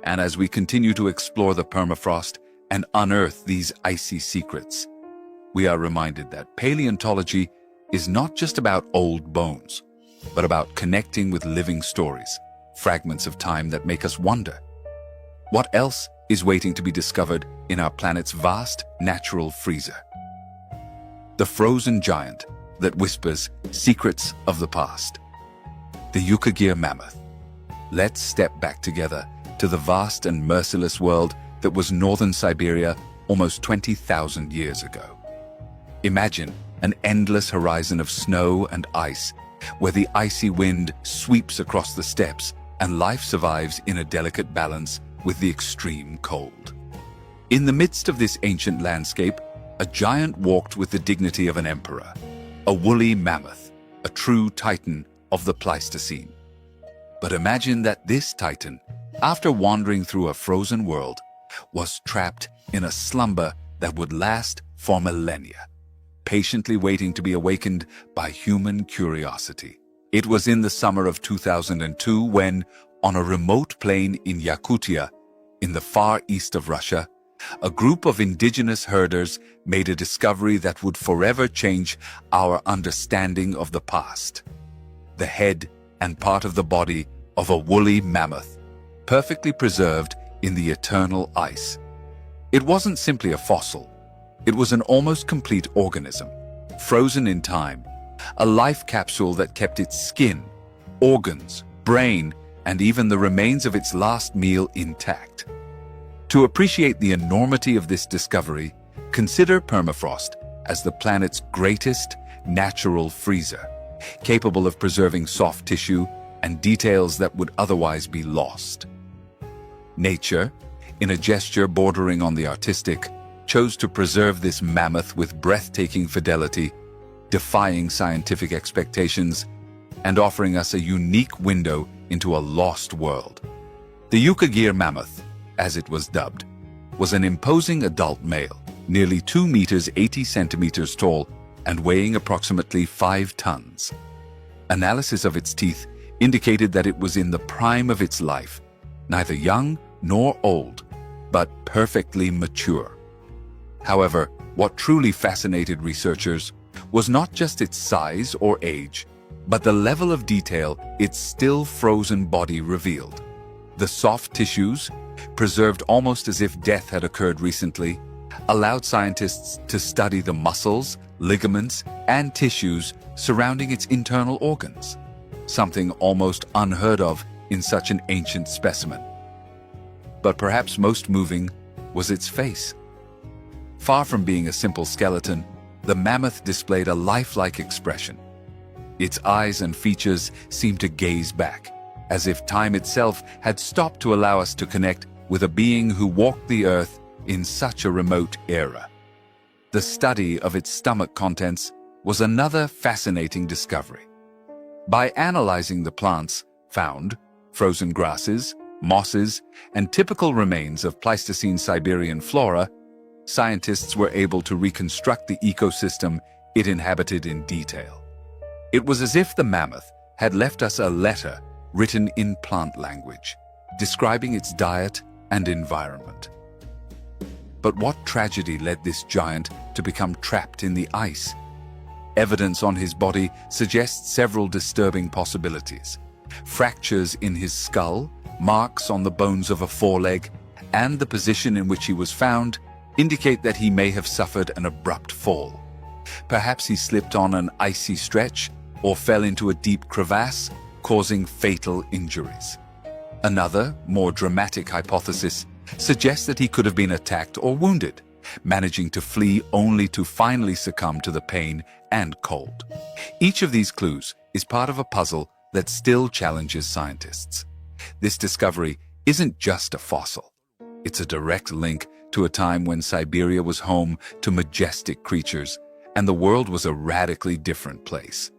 And as we continue to explore the permafrost and unearth these icy secrets, we are reminded that paleontology is not just about old bones, but about connecting with living stories, fragments of time that make us wonder. What else is waiting to be discovered in our planet's vast natural freezer? The frozen giant that whispers secrets of the past. The Yukagir mammoth. Let's step back together to the vast and merciless world that was northern Siberia almost 20,000 years ago. Imagine an endless horizon of snow and ice, where the icy wind sweeps across the steppes and life survives in a delicate balance with the extreme cold. In the midst of this ancient landscape, a giant walked with the dignity of an emperor, a woolly mammoth, a true titan of the Pleistocene. But imagine that this titan, after wandering through a frozen world, was trapped in a slumber that would last for millennia, patiently waiting to be awakened by human curiosity. It was in the summer of 2002 when, on a remote plain in Yakutia, in the far east of Russia, a group of indigenous herders made a discovery that would forever change our understanding of the past. The head and part of the body of a woolly mammoth, perfectly preserved in the eternal ice. It wasn't simply a fossil. It was an almost complete organism, frozen in time, a life capsule that kept its skin, organs, brain, and even the remains of its last meal intact. To appreciate the enormity of this discovery, consider permafrost as the planet's greatest natural freezer, capable of preserving soft tissue and details that would otherwise be lost. Nature, in a gesture bordering on the artistic, chose to preserve this mammoth with breathtaking fidelity, defying scientific expectations and offering us a unique window into a lost world. The Yukagir mammoth, as it was dubbed, was an imposing adult male, nearly 2 meters 80 centimeters tall and weighing approximately 5 tons. Analysis of its teeth indicated that it was in the prime of its life, neither young nor old, but perfectly mature. However, what truly fascinated researchers was not just its size or age, but the level of detail its still frozen body revealed. The soft tissues, preserved almost as if death had occurred recently, allowed scientists to study the muscles, ligaments, and tissues surrounding its internal organs, something almost unheard of in such an ancient specimen. But perhaps most moving was its face. Far from being a simple skeleton, the mammoth displayed a lifelike expression. Its eyes and features seemed to gaze back, as if time itself had stopped to allow us to connect with a being who walked the earth in such a remote era. The study of its stomach contents was another fascinating discovery. By analyzing the plants found, frozen grasses, mosses, and typical remains of Pleistocene Siberian flora, scientists were able to reconstruct the ecosystem it inhabited in detail. It was as if the mammoth had left us a letter written in plant language, describing its diet and environment. But what tragedy led this giant to become trapped in the ice? Evidence on his body suggests several disturbing possibilities. Fractures in his skull, marks on the bones of a foreleg, and the position in which he was found indicate that he may have suffered an abrupt fall. Perhaps he slipped on an icy stretch or fell into a deep crevasse, causing fatal injuries. Another, more dramatic hypothesis suggests that he could have been attacked or wounded, managing to flee only to finally succumb to the pain and cold. Each of these clues is part of a puzzle that still challenges scientists. This discovery isn't just a fossil. It's a direct link to a time when Siberia was home to majestic creatures, and the world was a radically different place.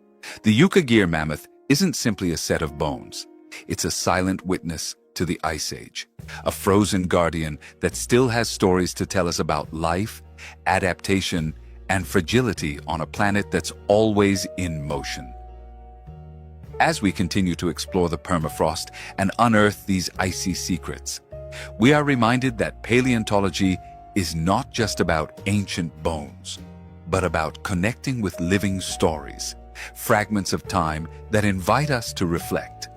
The Yukagir mammoth isn't simply a set of bones. It's a silent witness to the Ice Age, a frozen guardian that still has stories to tell us about life, adaptation, and fragility on a planet that's always in motion. As we continue to explore the permafrost and unearth these icy secrets, we are reminded that paleontology is not just about ancient bones, but about connecting with living stories, fragments of time that invite us to reflect.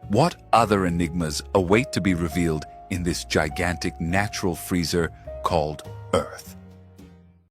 What other enigmas await to be revealed in this gigantic natural freezer called Earth?